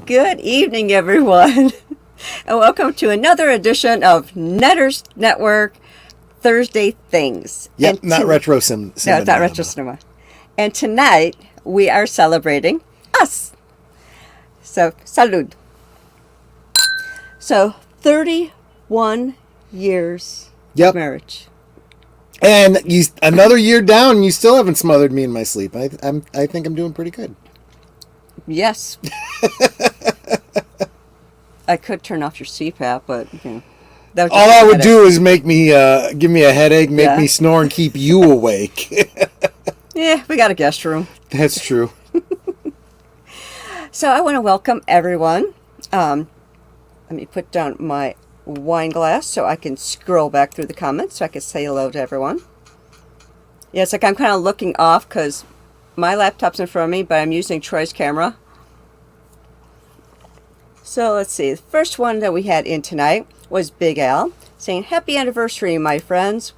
Good evening, everyone, and welcome to another edition of Netters Network Thursday Things. Yep, not retro cinema. No, it's not retro cinema. And tonight we are celebrating us. So, salud. So, 31 years of marriage. And another year down, you still haven't smothered me in my sleep. I think I'm doing pretty good. Yes. I could turn off your CPAP, but all that would do is make me give me a headache, make me snore, and keep you awake. Yeah, we got a guest room. That's true. So I want to welcome everyone. Let me put down my wine glass so I can scroll back through the comments so I can say hello to everyone. Yeah, it's like I'm kind of looking off because my laptop's in front of me, but I'm using Troy's camera. So let's see. The first one that we had in tonight was Big Al saying, "Happy anniversary, my friends.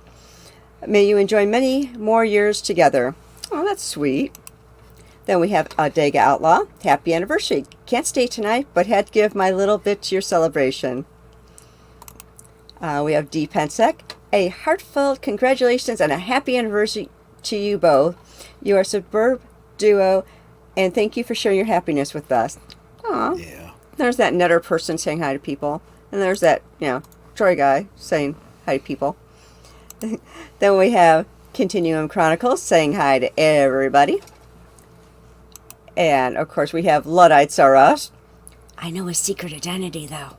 May you enjoy many more years together." Oh, that's sweet. Then we have Dega Outlaw. "Happy anniversary. Can't stay tonight, but had to give my little bit to your celebration." We have D. Pensek. "A heartfelt congratulations and a happy anniversary to you both. You are a superb duo, and thank you for sharing your happiness with us." Aw. Yeah. There's that Netter person saying hi to people. And there's that, Troy guy saying hi to people. Then we have Continuum Chronicles saying hi to everybody. And, of course, we have Luddites Are Us. "I know his secret identity, though."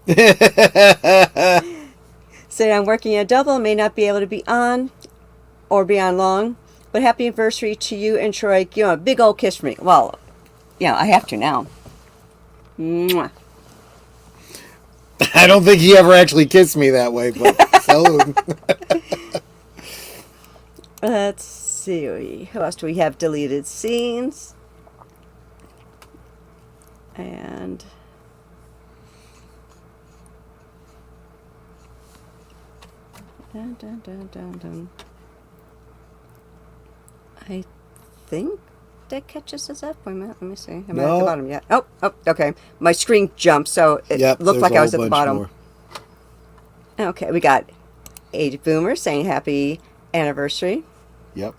Say, "I'm working a double, may not be able to be on or be on long, but happy anniversary to you and Troy. Give him a big old kiss for me." Well, I have to now. Mwah. I don't think he ever actually kissed me that way, but salud. Let's see. Who else do we have? Deleted scenes. And dun, dun, dun, dun, dun. I think that catches us up. Wait a minute, let me see. Am I at the bottom yet? Oh, okay. My screen jumped, so it looked like I was at the bottom. More. Okay, we got Age Boomer saying happy anniversary. Yep.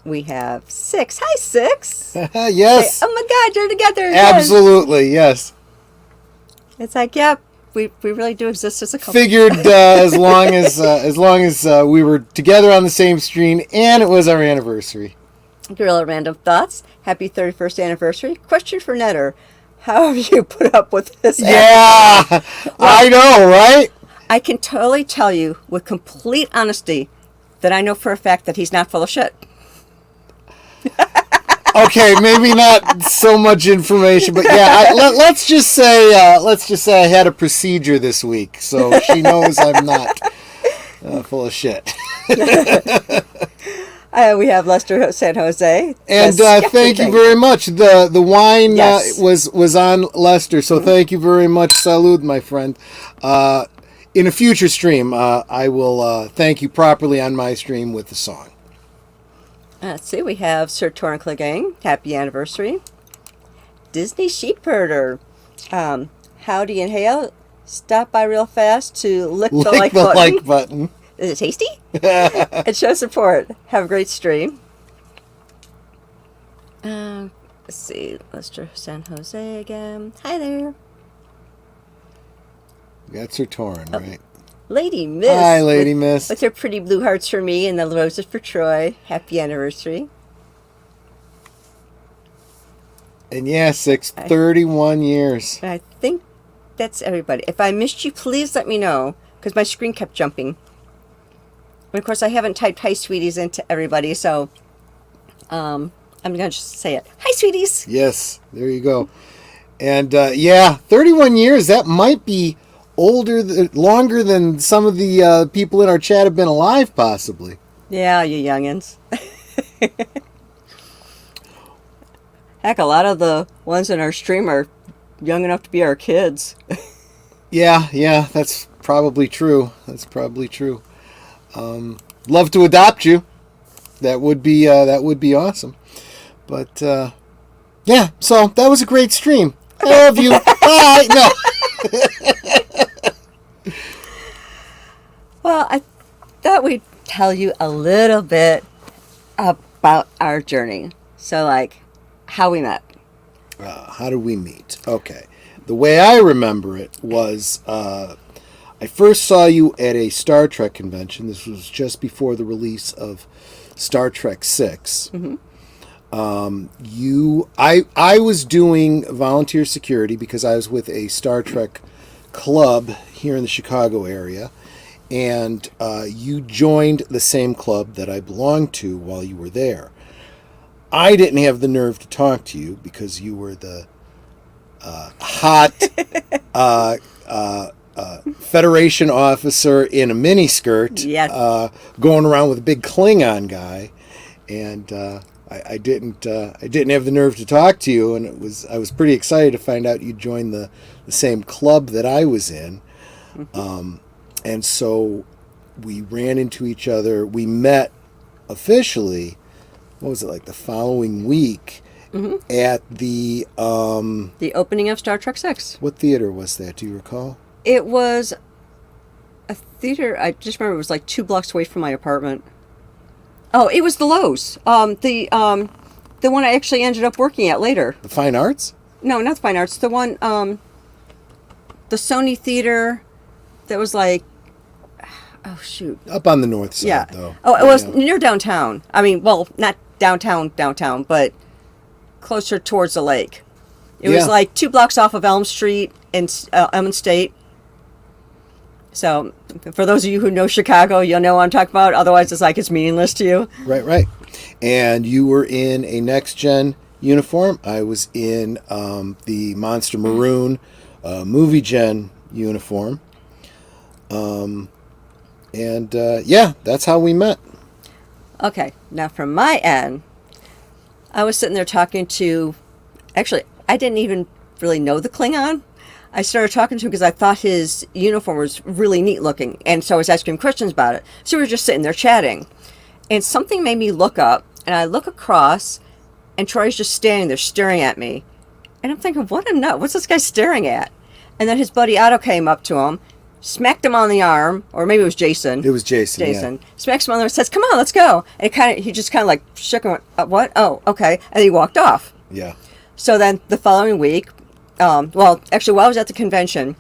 We have Six. Hi, Six. Yes. Say, "Oh my God, you're together again." Absolutely, yes. It's like, we really do exist as a couple. Figured as long as we were together on the same screen and it was our anniversary. Gorilla Random Thoughts. "Happy 31st anniversary. Question for Netter. How have you put up with this?" Yeah, well, I know, right? I can totally tell you with complete honesty that I know for a fact that he's not full of shit. Okay, maybe not so much information, but yeah, let's just say I had a procedure this week, so she knows I'm not full of shit. We have Lester San Jose. And thank you very much. The wine was on Lester, so thank you very much. Salud, my friend. In a future stream, I will thank you properly on my stream with the song. Let's see. We have Sir Torrin Clegane. "Happy anniversary." Disney Sheepherder. "Howdy and hail. Stop by real fast to lick the like button. Is it tasty? And show support. Have a great stream." Let's see. Lester San Jose again. Hi there. That's Sir Torrin, right? Lady Miss. Hi, Lady Miss. With her pretty blue hearts for me and the roses for Troy. Happy anniversary. And 31 years. I think that's everybody. If I missed you, please let me know, because my screen kept jumping. And of course, I haven't typed "hi, sweeties" into everybody, so I'm going to just say it. Hi, sweeties. Yes, there you go. And 31 years, that might be longer than some of the people in our chat have been alive, possibly. Yeah, you youngins. Heck, a lot of the ones in our stream are young enough to be our kids. Yeah, that's probably true. Love to adopt you. That would be awesome. But so that was a great stream. I love you. Bye. No. Well, I thought we'd tell you a little bit about our journey. So, like, how we met. How did we meet? Okay. The way I remember it was I first saw you at a Star Trek convention. This was just before the release of Star Trek 6. Mm-hmm. I was doing volunteer security because I was with a Star Trek club here in the Chicago area. And you joined the same club that I belonged to while you were there. I didn't have the nerve to talk to you because you were the hot Federation officer in a miniskirt, Yes. going around with a big Klingon guy, and I didn't have the nerve to talk to you. And I was pretty excited to find out you joined the same club that I was in, and so we ran into each other. We met officially. What was it, like the following week at the opening of Star Trek 6. What theater was that? Do you recall? It was a theater. I just remember it was like 2 blocks away from my apartment. Oh, it was the Lowe's. The one I actually ended up working at later. The Fine Arts? No, not the Fine Arts. The one, the Sony theater that was like, oh shoot. Up on the north side, though. Oh, it was near downtown. I mean, well, not downtown, but closer towards the lake. It was like 2 blocks off of Elm Street in Elm State. So, for those of you who know Chicago, you'll know what I'm talking about. Otherwise, it's meaningless to you. Right. And you were in a Next Gen uniform. I was in the Monster Maroon Movie Gen uniform. That's how we met. Okay, now from my end, I was sitting there talking to, actually, I didn't even really know the Klingon. I started talking to him because I thought his uniform was really neat looking, and so I was asking him questions about it. So we were just sitting there chatting, and something made me look up, and I look across, and Troy's just standing there staring at me, and I'm thinking, what's this guy staring at? And then his buddy Otto came up to him, smacked him on the arm, or maybe it was Jason. It was Jason. Yeah. Smacks him on the arm and says, "Come on, let's go." And he just kind of like shook him. What? Oh, okay. And he walked off. Yeah. So then the following week, while I was at the convention,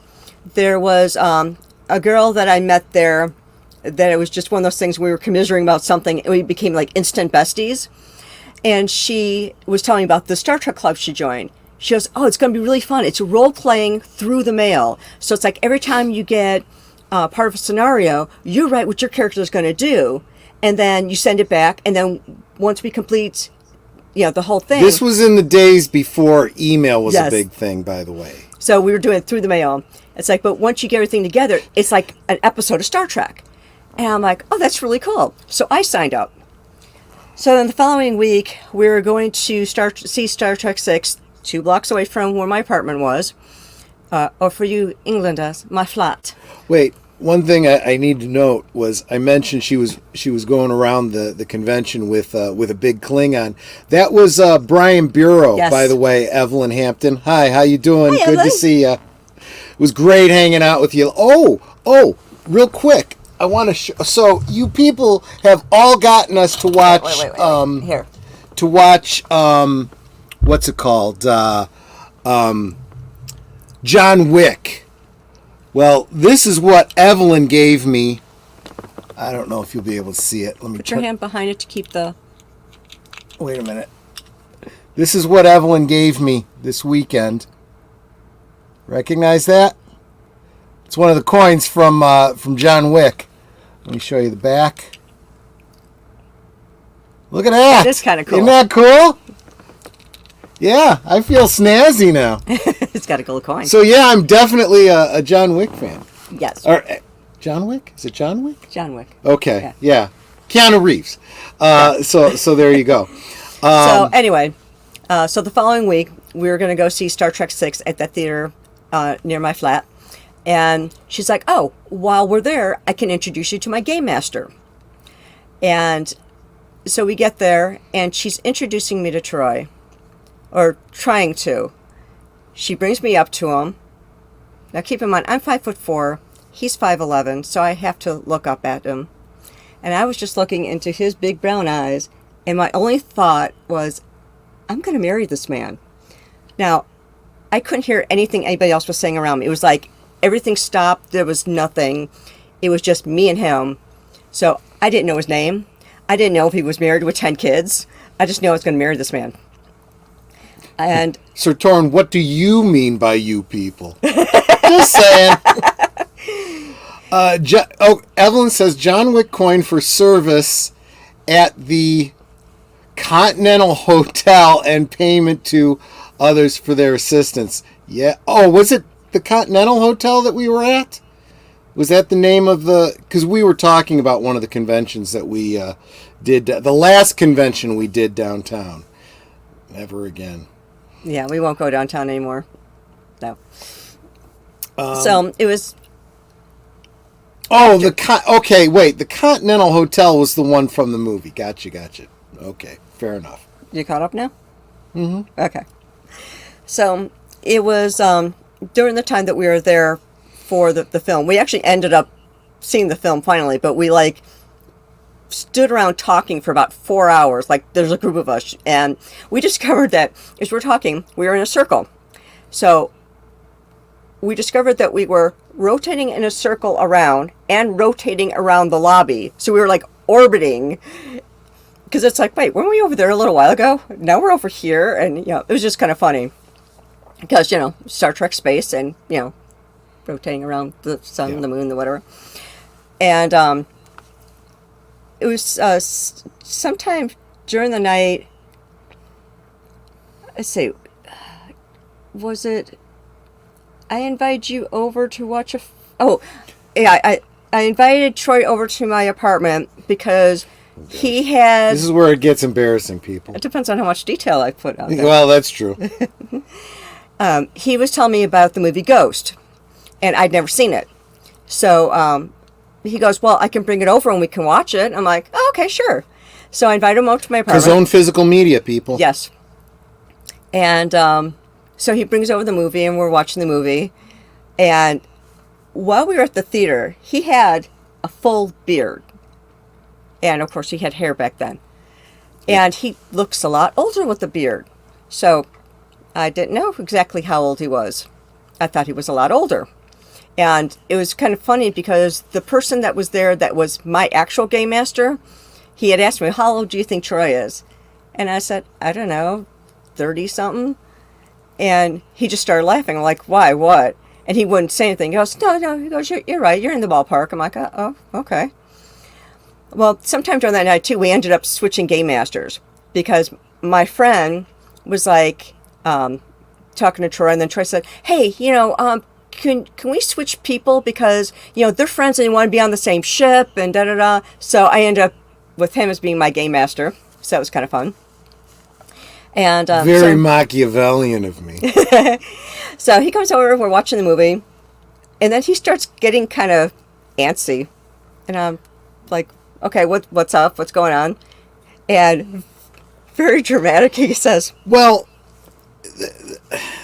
there was a girl that I met there that it was just one of those things we were commiserating about something, and we became like instant besties. And she was telling me about the Star Trek club she joined. She goes, "Oh, it's going to be really fun. It's role-playing through the mail. So it's like every time you get part of a scenario, you write what your character is going to do, and then you send it back, and then once we complete, the whole thing." This was in the days before email was a big thing, by the way. So we were doing it through the mail. It's like, but once you get everything together, it's like an episode of Star Trek. And I'm like, oh, that's really cool. So I signed up. So then the following week, we were going to see Star Trek 6, 2 blocks away from where my apartment was. Or for you Englanders, my flat. Wait, one thing I need to note was I mentioned she was going around the convention with a big Klingon. That was Brian Bureau, by the way, Evelyn Hampton. Hi, how you doing? Hi, Good Evelyn. to see you. It was great hanging out with you. Oh, real quick. I want to so you people have all gotten us to watch Wait. Here. To watch what's it called? John Wick. Well, this is what Evelyn gave me. I don't know if you'll be able to see it. Let me Put your hand behind it to keep the... Wait a minute. This is what Evelyn gave me this weekend. Recognize that? It's one of the coins from John Wick. Let me show you the back. Look at that. That is kind of cool. Isn't that cool? Yeah, I feel snazzy now. It's got a gold coin. So yeah, I'm definitely a John Wick fan. Yes. Or John Wick? Is it John Wick? John Wick. Okay. Yeah. Keanu Reeves. So there you go. So anyway, so the following week we were going to go see Star Trek 6 at that theater near my flat, and she's like, "Oh, while we're there, I can introduce you to my game master." And so we get there, and she's introducing me to Troy. Or trying to. She brings me up to him. Now keep in mind, I'm 5'4", he's 5'11", so I have to look up at him. And I was just looking into his big brown eyes, and my only thought was, I'm going to marry this man. Now, I couldn't hear anything anybody else was saying around me. It was like everything stopped. There was nothing. It was just me and him. So I didn't know his name. I didn't know if he was married with 10 kids. I just knew I was going to marry this man. And Sir Torrin, what do you mean by you people? Just saying. Evelyn says John Wick coin for service at the Continental Hotel and payment to others for their assistance. Yeah. Oh, was it the Continental Hotel that we were at? Was that the name of the... Because we were talking about one of the conventions that we did. The last convention we did downtown. Never again. Yeah, we won't go downtown anymore. No. So it was... Oh, okay, wait. The Continental Hotel was the one from the movie. Gotcha. Okay, fair enough. You caught up now? Mm-hmm. Okay. So it was during the time that we were there for the film. We actually ended up seeing the film finally, but we stood around talking for about 4 hours. There's a group of us, and we discovered that as we're talking, we were in a circle. So we discovered that we were rotating in a circle around and rotating around the lobby. So we were orbiting, because it's wait, weren't we over there a little while ago? Now we're over here. And, it was just kind of funny because, Star Trek space and, rotating around the sun, the moon, the whatever. And it was sometime during the night. Let's see. Was it? I invited you over to watch I invited Troy over to my apartment because he had... This is where it gets embarrassing, people. It depends on how much detail I put on there. Well, that's true. He was telling me about the movie Ghost, and I'd never seen it. So he goes, well, I can bring it over and we can watch it. I'm like, oh, okay, sure. So I invited him over to my apartment. His own physical media, people. Yes. And so he brings over the movie, and we're watching the movie. And while we were at the theater, he had a full beard. And, of course, he had hair back then. And he looks a lot older with the beard. So I didn't know exactly how old he was. I thought he was a lot older. And it was kind of funny because the person that was there that was my actual game master, he had asked me, how old do you think Troy is? And I said, I don't know, 30-something. And he just started laughing. I'm like, why? What? And he wouldn't say anything. He goes, no. He goes, you're right. You're in the ballpark. I'm like, oh, okay. Well, sometime during that night, too, we ended up switching game masters because my friend was talking to Troy, and then Troy said, hey, can we switch people because, they're friends and they want to be on the same ship and da-da-da. So I ended up with him as being my game master. So that was kind of fun. And very Machiavellian of me. So he comes over, we're watching the movie, and then he starts getting kind of antsy. And I'm like, okay, what's up? What's going on? And very dramatic, he says, well,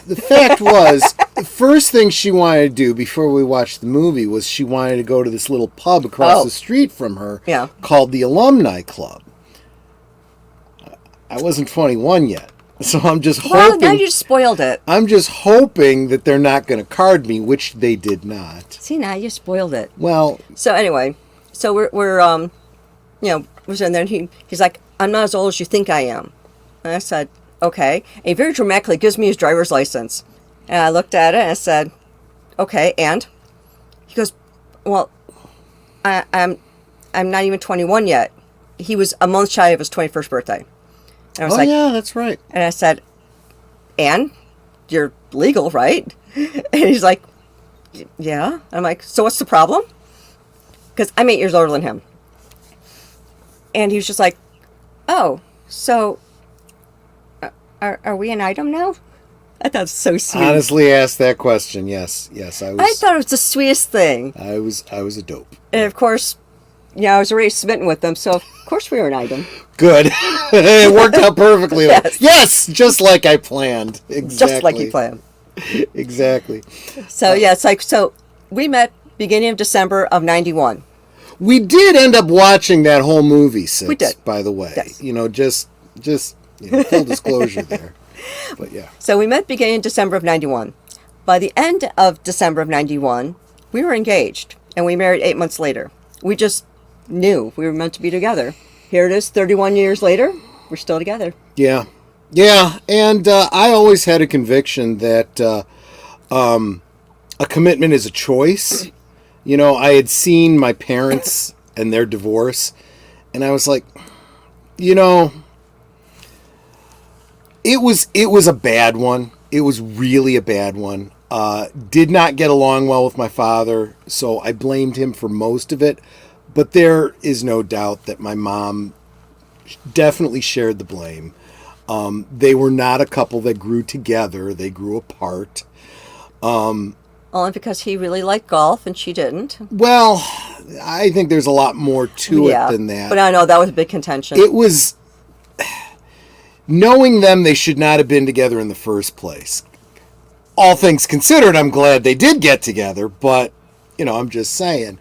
the fact was, the first thing she wanted to do before we watched the movie was she wanted to go to this little pub across the street from her called the Alumni Club. I wasn't 21 yet, so I'm just hoping... Well, now you just spoiled it. I'm just hoping that they're not going to card me, which they did not. See, now you spoiled it. Well... So anyway, so we're we're sitting there, and he's like, I'm not as old as you think I am. And I said, okay. And he very dramatically gives me his driver's license. And I looked at it, and I said, okay, and? He goes, well, I'm not even 21 yet. He was a month shy of his 21st birthday. And I was yeah, that's right. And I said, and? You're legal, right? And he's like, yeah. I'm like, so what's the problem? Because I'm 8 years older than him. And he was just like, oh, so are we an item now? I thought it was so sweet. Honestly asked that question, yes. I thought it was the sweetest thing. I was a dope. And of course, I was already smitten with them, so of course we were an item. Good. It worked out perfectly. Yes, just like I planned. Exactly. Just like you planned. Exactly. So yeah, it's like, so we met beginning of December of 91. We did end up watching that whole movie, Six, We did. by the way. Yes. Just full disclosure there. But yeah. So we met beginning December of 91. By the end of December of 91, we were engaged, and we married 8 months later. We just knew we were meant to be together. Here it is, 31 years later, we're still together. Yeah. Yeah, and I always had a conviction that a commitment is a choice. I had seen my parents and their divorce, and I was like, it was a bad one. It was really a bad one. Did not get along well with my father, so I blamed him for most of it. But there is no doubt that my mom definitely shared the blame. They were not a couple that grew together. They grew apart. Only because he really liked golf and she didn't. Well, I think there's a lot more to it than that. But I know that was a big contention. It was... Knowing them, they should not have been together in the first place. All things considered, I'm glad they did get together, but, I'm just saying.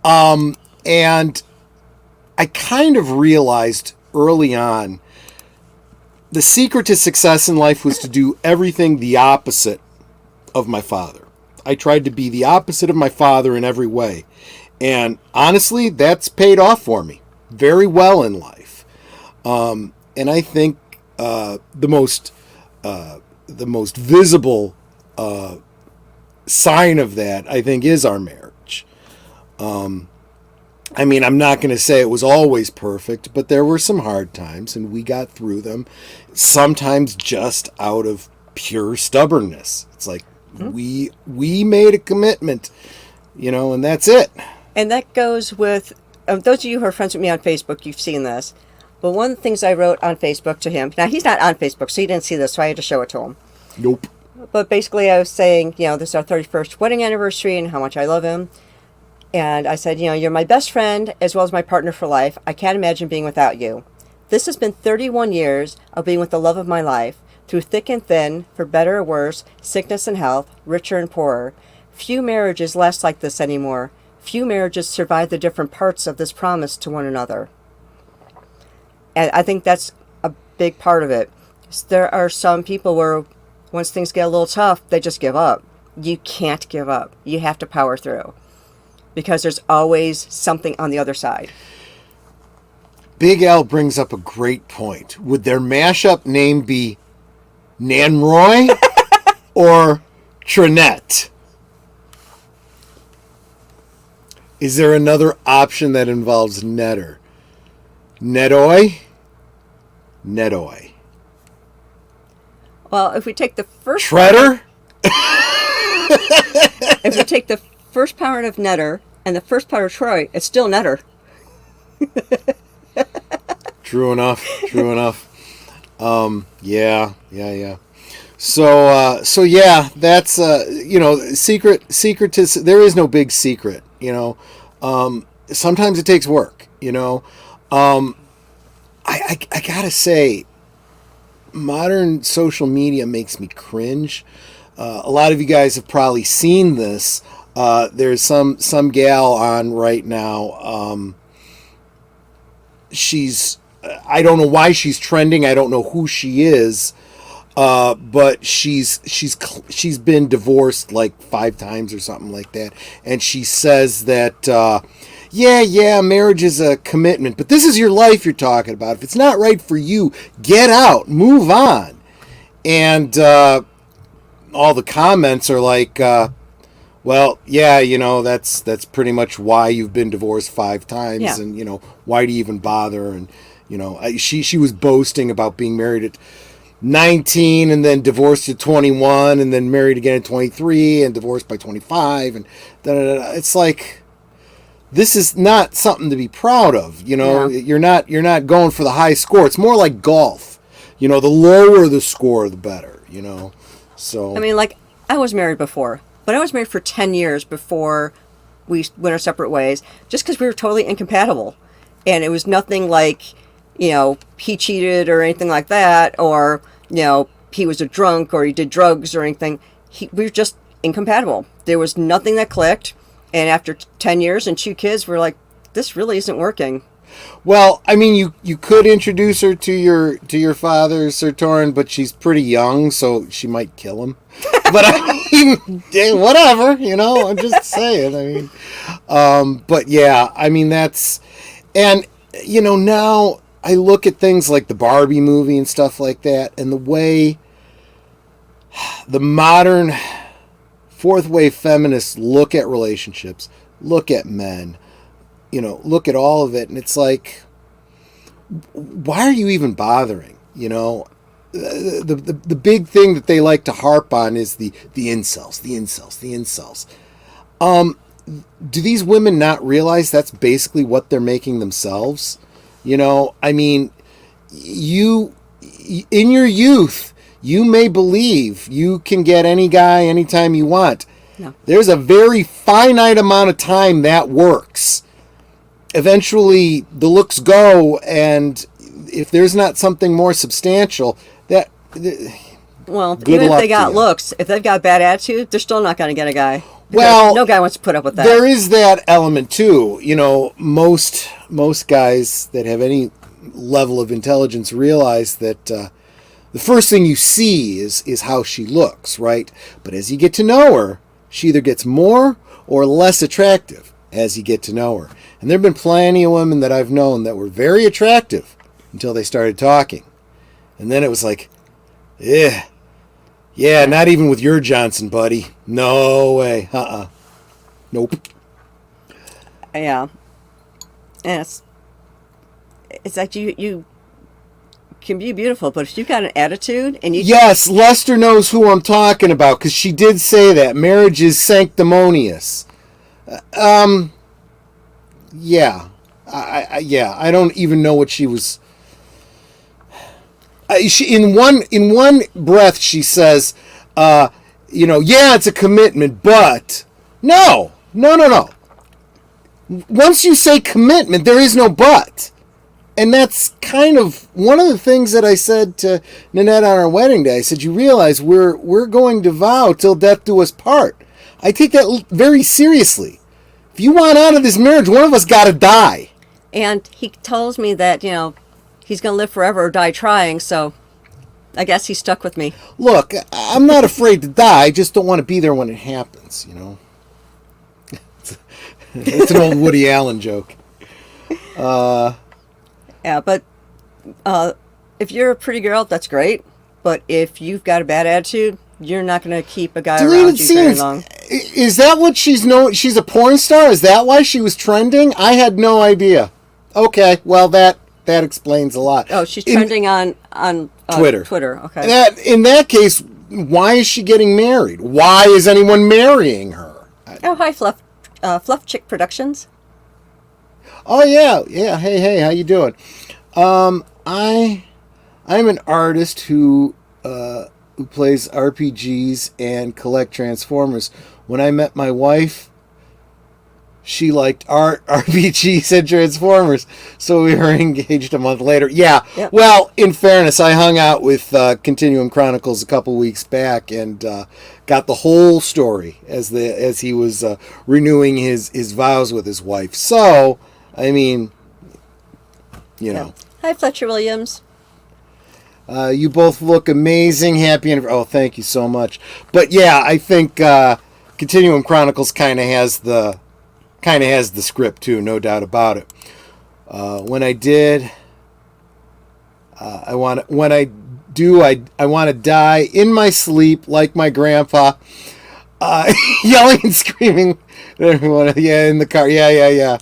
And I kind of realized early on the secret to success in life was to do everything the opposite of my father. I tried to be the opposite of my father in every way. And honestly, that's paid off for me very well in life. And I think the most visible sign of that, I think, is our marriage. I'm not going to say it was always perfect, but there were some hard times, and we got through them, sometimes just out of pure stubbornness. It's like, we made a commitment, and that's it. And that goes with, those of you who are friends with me on Facebook, you've seen this. But one of the things I wrote on Facebook to him, now he's not on Facebook, so he didn't see this, so I had to show it to him. Nope. But basically I was saying, this is our 31st wedding anniversary and how much I love him. And I said, you're my best friend as well as my partner for life. I can't imagine being without you. This has been 31 years of being with the love of my life, through thick and thin, for better or worse, sickness and health, richer and poorer. Few marriages last like this anymore. Few marriages survive the different parts of this promise to one another. And I think that's a big part of it. There are some people where once things get a little tough, they just give up. You can't give up. You have to power through. Because there's always something on the other side. Big Al brings up a great point. Would their mashup name be Nanroy or Trinette? Is there another option that involves netter? Netoy? Netoy. Well, if we take the first... Treader? If we take the first part of netter and the first part of Troy, it's still netter. True enough. Yeah. So yeah, that's secret to, there is no big secret, sometimes it takes work, I gotta say, modern social media makes me cringe. A lot of you guys have probably seen this. There's some gal on right now. I don't know why she's trending. I don't know who she is. But she's been divorced like 5 times or something like that. And she says that, marriage is a commitment, but this is your life you're talking about. If it's not right for you, get out, move on. And, all the comments are like, well, yeah, that's pretty much why you've been divorced 5 times. Yeah. And, why do you even bother? And, she was boasting about being married at 19 and then divorced at 21 and then married again at 23 and divorced by 25 and it's like, this is not something to be proud of. Yeah. You're not going for the high score. It's more like golf. The lower the score, the better. So I mean, like, I was married before, but I was married for 10 years before we went our separate ways, just because we were totally incompatible, and it was nothing like, he cheated or anything like that, or he was a drunk or he did drugs or anything. we were just incompatible. There was nothing that clicked. And after 10 years and 2 kids, we're like, this really isn't working. Well, I mean, you could introduce her to your father, Sir Torin, but she's pretty young, so she might kill him. But I mean, whatever, I'm just saying. I mean, but yeah, I mean, that's, and, now I look at things like the Barbie movie and stuff like that, and the way the modern fourth wave feminists look at relationships, look at men, look at all of it, and it's like, why are you even bothering? The big thing that they like to harp on is the incels. Do these women not realize that's basically what they're making themselves? I mean, you in your youth, you may believe you can get any guy anytime you want. No. There's a very finite amount of time that works. Eventually, the looks go, and if there's not something more substantial, well, even if they got looks, if they've got bad attitude, they're still not going to get a guy. Well, no guy wants to put up with that. There is that element too. Most guys that have any level of intelligence realize that the first thing you see is how she looks, right? But as you get to know her, she either gets more or less attractive as you get to know her. And there have been plenty of women that I've known that were very attractive until they started talking. And then it was like, yeah, not even with your Johnson, buddy. No way. Nope. Yeah. And it's like you can be beautiful, but if you've got an attitude and you... Yes, Lester knows who I'm talking about, because she did say that. Marriage is sanctimonious. Yeah. I don't even know what she was... in one breath, she says, yeah, it's a commitment, but... No. Once you say commitment, there is no but. And that's kind of one of the things that I said to Nanette on our wedding day. I said, you realize we're going to vow till death do us part. I take that very seriously. If you want out of this marriage, one of us got to die. And he tells me that, he's going to live forever or die trying, so I guess he's stuck with me. Look, I'm not afraid to die. I just don't want to be there when it happens, It's an old Woody Allen joke. Yeah, but if you're a pretty girl, that's great. But if you've got a bad attitude, you're not going to keep a guy around you very long. Is that what she's known? She's a porn star? Is that why she was trending? I had no idea. Okay, well, that explains a lot. Oh, she's trending on Twitter. Twitter, okay. In that case, why is she getting married? Why is anyone marrying her? Oh, hi, Fluff Chick Productions. Oh yeah. Hey, how you doing? I'm an artist who plays RPGs and collect Transformers. When I met my wife, she liked art, RPGs, and Transformers, so we were engaged a month later. Yeah. Yep. Well, in fairness, I hung out with Continuum Chronicles a couple weeks back and got the whole story as he was renewing his vows with his wife. So, I mean, know. Hi, Fletcher Williams. You both look amazing. Happy anniversary. Oh, thank you so much. But yeah, I think Continuum Chronicles kind of has the script too, no doubt about it. When I did, I want to die in my sleep like my grandpa, yelling and screaming at everyone. Yeah, in the car. Yeah.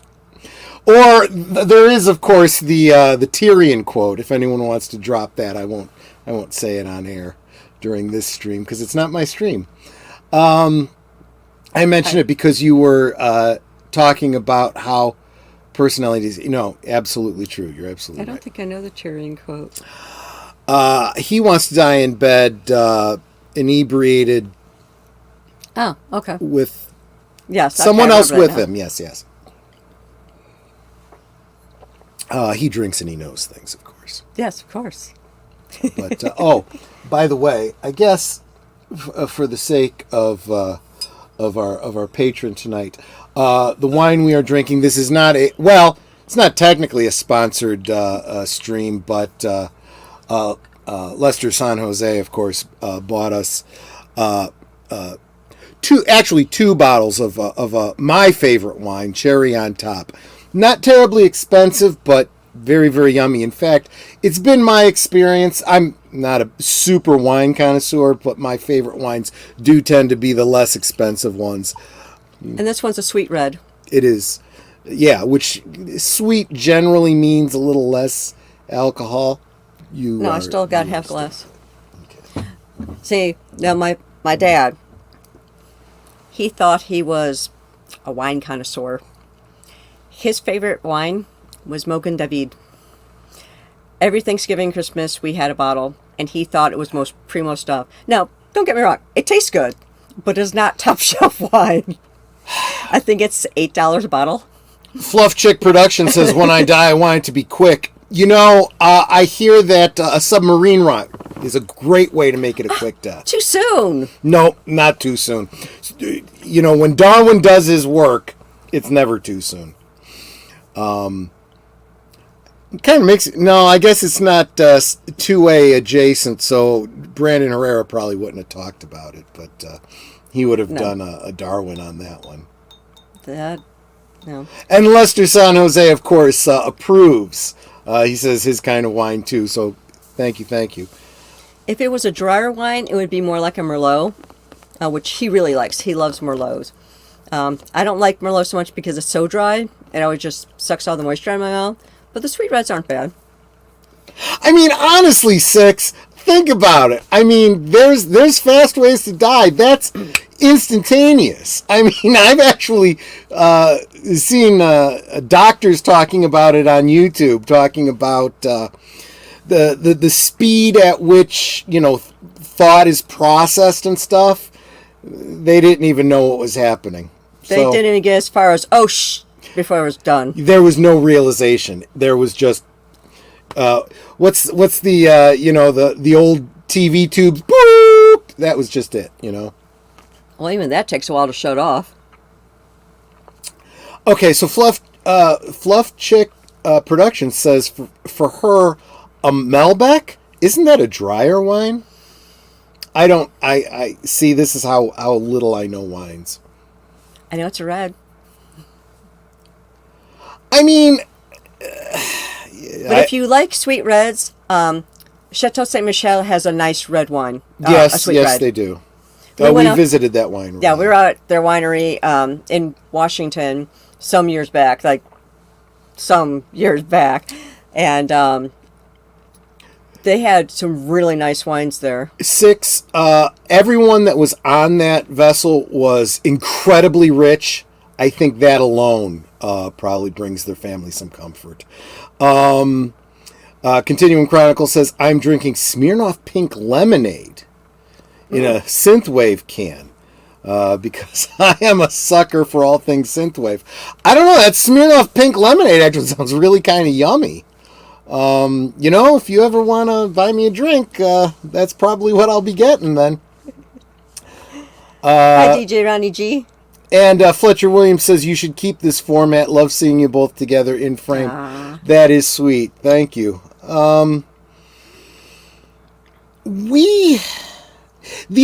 Or there is, of course, the Tyrion quote. If anyone wants to drop that, I won't say it on air during this stream because it's not my stream. I mentioned it because you were talking about how personalities. Absolutely true. You're absolutely right. I don't think I know the Tyrion quote. He wants to die in bed, inebriated. Oh, okay. With yes, someone else with him. Yes. He drinks and he knows things, of course. Yes, of course. But by the way, I guess for the sake of our patron tonight. The wine we are drinking. This is not it's not technically a sponsored stream, but Lester San Jose, of course, bought us two bottles of my favorite wine, Cherry on Top. Not terribly expensive, but very, very yummy. In fact, it's been my experience. I'm not a super wine connoisseur, but my favorite wines do tend to be the less expensive ones. And this one's a sweet red. It is, yeah, which sweet generally means a little less alcohol. I still got half glass. Okay. See, now my dad, he thought he was a wine connoisseur. His favorite wine was Mogen David. Every Thanksgiving, Christmas, we had a bottle, and he thought it was most primo stuff. Now, don't get me wrong, it tastes good, but it's not top shelf wine. I think it's $8 a bottle. Fluff Chick Production says, when I die, I want it to be quick. I hear that a submarine run is a great way to make it a quick death. Too soon. No, not too soon. When Darwin does his work, it's never too soon. Kind of makes it. No, I guess it's not 2A adjacent, so Brandon Herrera probably wouldn't have talked about it, but he would have done a Darwin on that one. No. And Lester San Jose, of course, approves. He says his kind of wine, too, so thank you. If it was a drier wine, it would be more like a Merlot, which he really likes. He loves Merlots. I don't like Merlot so much because it's so dry. It always just sucks all the moisture out of my mouth. But the sweet reds aren't bad. I mean, honestly, Six, think about it. I mean, there's fast ways to die. That's instantaneous. I mean, I've actually seen doctors talking about it on YouTube, talking about the speed at which thought is processed and stuff. They didn't even know what was happening. They didn't even get as far as before it was done. There was no realization. There was just what's the the old TV tubes? Boop! That was just it. Well, even that takes a while to shut off. Okay, so Fluff Chick Production says for her a Malbec. Isn't that a drier wine? I see. This is how little I know wines. I know it's a red. I mean, but if you like sweet reds, Chateau Saint Michel has a nice red wine. Yes, red. They do. We visited that winery. Yeah, we were out at their winery in Washington some years back, and they had some really nice wines there. Six, everyone that was on that vessel was incredibly rich. I think that alone probably brings their family some comfort. Continuing Chronicle says, I'm drinking Smirnoff Pink Lemonade in a synthwave can because I am a sucker for all things synthwave. I don't know, that Smirnoff Pink Lemonade actually sounds really kind of yummy. If you ever want to buy me a drink, that's probably what I'll be getting then. Hi, DJ Ronnie G. And Fletcher Williams says, you should keep this format. Love seeing you both together in frame. That is sweet. Thank you. The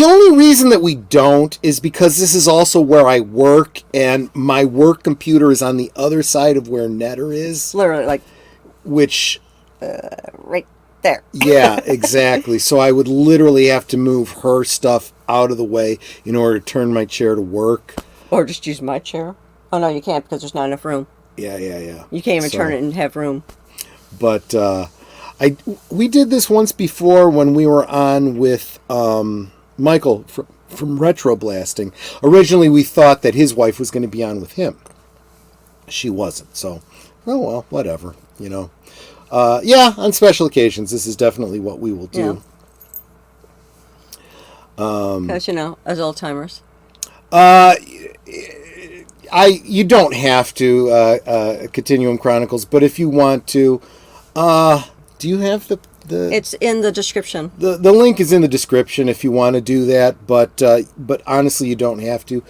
only reason that we don't is because this is also where I work, and my work computer is on the other side of where Netter is. Literally, which... right there. Yeah, exactly. So I would literally have to move her stuff out of the way in order to turn my chair to work. Or just use my chair. Oh, no, you can't because there's not enough room. Yeah. You can't even turn it and have room. But we did this once before when we were on with Michael from Retro Blasting. Originally, we thought that his wife was going to be on with him. She wasn't. So, oh well, whatever, on special occasions, this is definitely what we will do. Because, as old-timers. You don't have to, Continuum Chronicles, but if you want to, do you have the It's in the description. The link is in the description if you want to do that, but honestly, you don't have to.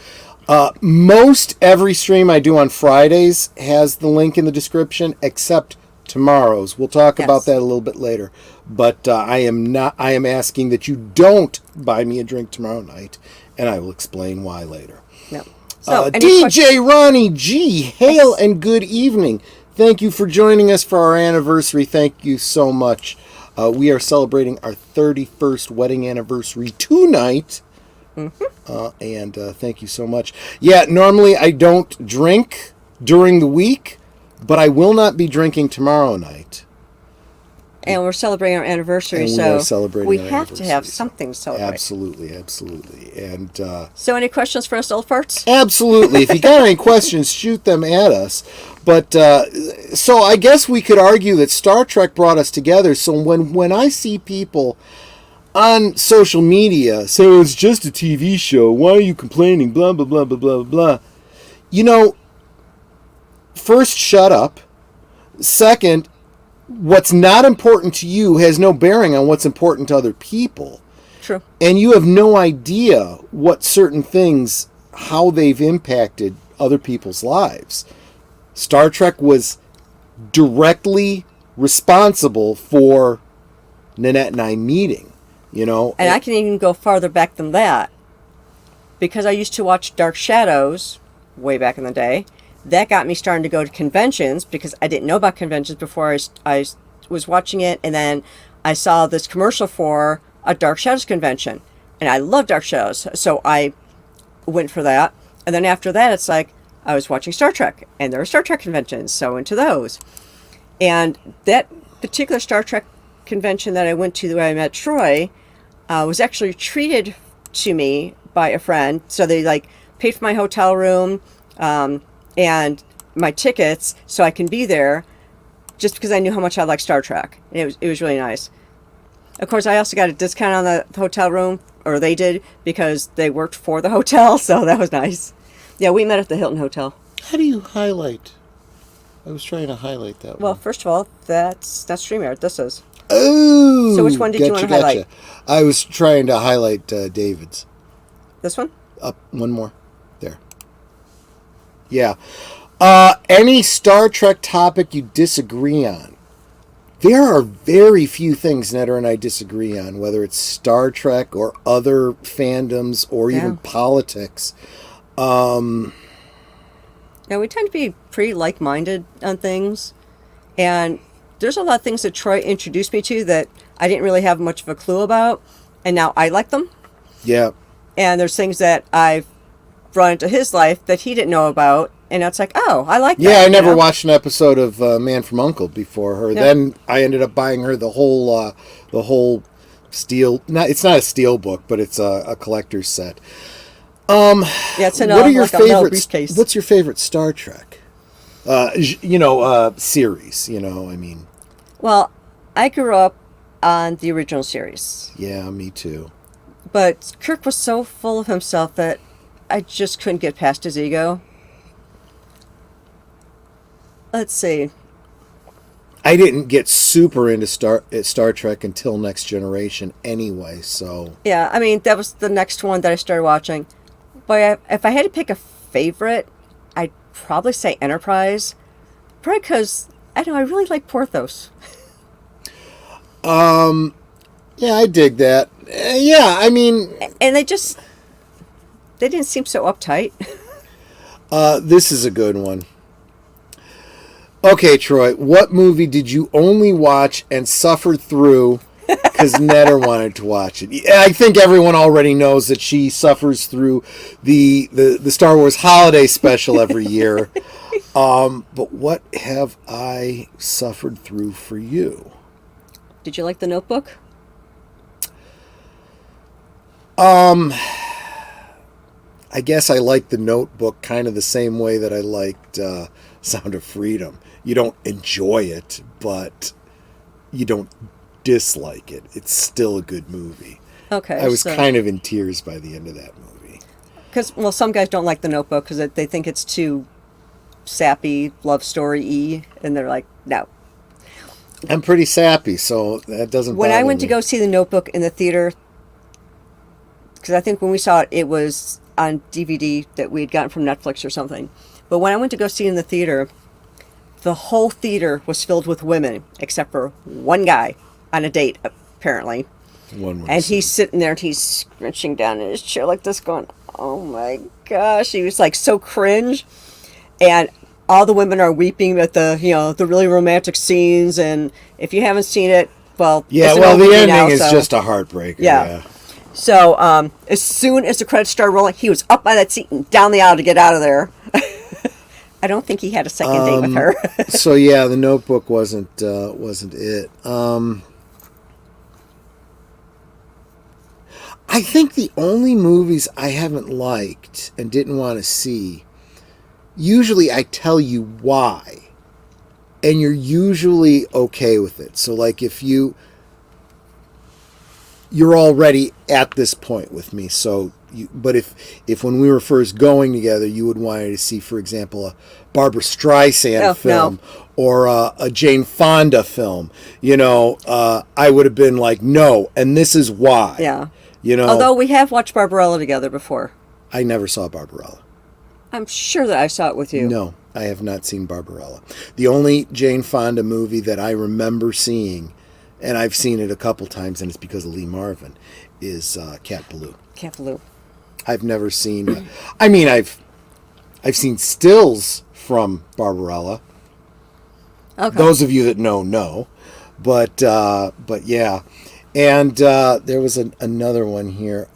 Most every stream I do on Fridays has the link in the description, except tomorrow's. We'll talk about that a little bit later. But I am asking that you don't buy me a drink tomorrow night, and I will explain why later. No. So, DJ Ronnie G, hail and good evening. Thank you for joining us for our anniversary. Thank you so much. We are celebrating our 31st wedding anniversary tonight. And thank you so much. Yeah, normally I don't drink during the week, but I will not be drinking tomorrow night. And we're celebrating our anniversary, we have to have something to celebrate. Absolutely. And so any questions for us old farts? Absolutely. If you got any questions, shoot them at us. But so I guess we could argue that Star Trek brought us together. So when I see people on social media say, oh, it's just a TV show, why are you complaining, blah, blah, blah, blah, blah, blah. You know, first, shut up. Second, what's not important to you has no bearing on what's important to other people. True. And you have no idea what certain things, how they've impacted other people's lives. Star Trek was directly responsible for Nanette and I meeting, you know. And I can even go farther back than that. Because I used to watch Dark Shadows way back in the day. That got me starting to go to conventions because I didn't know about conventions before I was watching it. And then I saw this commercial for a Dark Shadows convention. And I love Dark Shadows. So I went for that. And then after that, it's like I was watching Star Trek. And there were Star Trek conventions. So into those. And that particular Star Trek convention that I went to where I met Troy was actually treated to me by a friend. So they like paid for my hotel room. And my tickets so I can be there just because I knew how much I liked Star Trek. And it was really nice. Of course, I also got a discount on the hotel room, or they did, because they worked for the hotel, so that was nice. Yeah, we met at the Hilton Hotel. How do you highlight? I was trying to highlight that one. Well, first of all, that's StreamYard. This is. Oh! So which one did you want to highlight? I was trying to highlight David's. This one? Up, one more. There. Yeah. Any Star Trek topic you disagree on? There are very few things Netta and I disagree on, whether it's Star Trek or other fandoms or even politics. Yeah, we tend to be pretty like-minded on things. And there's a lot of things that Troy introduced me to that I didn't really have much of a clue about. And now I like them. Yeah. And there's things that I've brought into his life that he didn't know about, and it's like, oh, I like that. Yeah, I never watched an episode of Man from U.N.C.L.E. before her. Yeah. Then I ended up buying her the whole steel. It's not a steel book, but it's a collector's set. Yeah, it's in what are your like favorite briefcase. What's your favorite Star Trek? Series. I mean. Well, I grew up on the original series. Yeah, me too. But Kirk was so full of himself that I just couldn't get past his ego. Let's see. I didn't get super into Star Trek until Next Generation anyway, so... Yeah, I mean, that was the next one that I started watching. But if I had to pick a favorite, I'd probably say Enterprise. Probably because, I don't know, I really like Porthos. Yeah, I dig that. Yeah, I mean... And they didn't seem so uptight. This is a good one. Okay, Troy, what movie did you only watch and suffer through because Netta wanted to watch it? I think everyone already knows that she suffers through the Star Wars holiday special every year. But what have I suffered through for you? Did you like The Notebook? I guess I liked The Notebook kind of the same way that I liked Sound of Freedom. You don't enjoy it, but you don't dislike it. It's still a good movie. Okay. I was kind of in tears by the end of that movie. Because, well, some guys don't like The Notebook because they think it's too sappy, love story-y, and they're like, no. I'm pretty sappy, so that doesn't When bother I went to me. go see The Notebook in the theater, because I think when we saw it, it was on DVD that we had gotten from Netflix or something. But when I went to go see it in the theater, the whole theater was filled with women, except for one guy on a date, apparently. One would And assume. he's sitting there and he's scrunching down in his chair like this, going, "Oh my gosh!" He was like so cringe, and all the women are weeping at the really romantic scenes. And if you haven't seen it, well, Yeah, it's an well, old the movie ending now, is so. just a heartbreaker. Yeah. Yeah. So as soon as the credits started rolling, he was up by that seat and down the aisle to get out of there. I don't think he had a second date with her. So yeah, The Notebook wasn't it. I think the only movies I haven't liked and didn't want to see, usually I tell you why, and you're usually okay with it. So like if you're already at this point with me, so but if when we were first going together, you would want to see, for example, a Barbara Streisand film or a Jane Fonda film, I would have been like, no, and this is why. Yeah. Although we have watched Barbarella together before. I never saw Barbarella. I'm sure that I saw it with you. No, I have not seen Barbarella. The only Jane Fonda movie that I remember seeing, and I've seen it a couple times, and it's because of Lee Marvin, is Cat Ballou. Cat Ballou. I've never seen. I mean, I've seen stills from Barbarella. Okay. Those of you that know, but yeah, and there was another one here.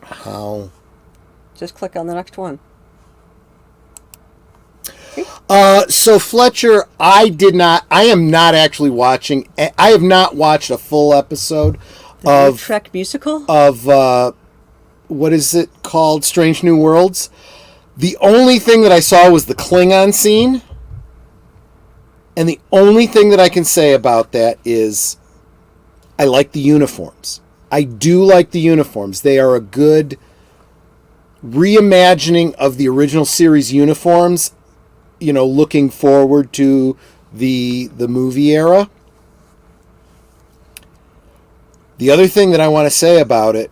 How? Just click on the next one. So Fletcher, I am not actually watching. I have not watched a full episode of Trek musical of what is it called? Strange New Worlds. The only thing that I saw was the Klingon scene, and the only thing that I can say about that is I like the uniforms. I do like the uniforms. They are a good reimagining of the original series uniforms, looking forward to the movie era. The other thing that I want to say about it,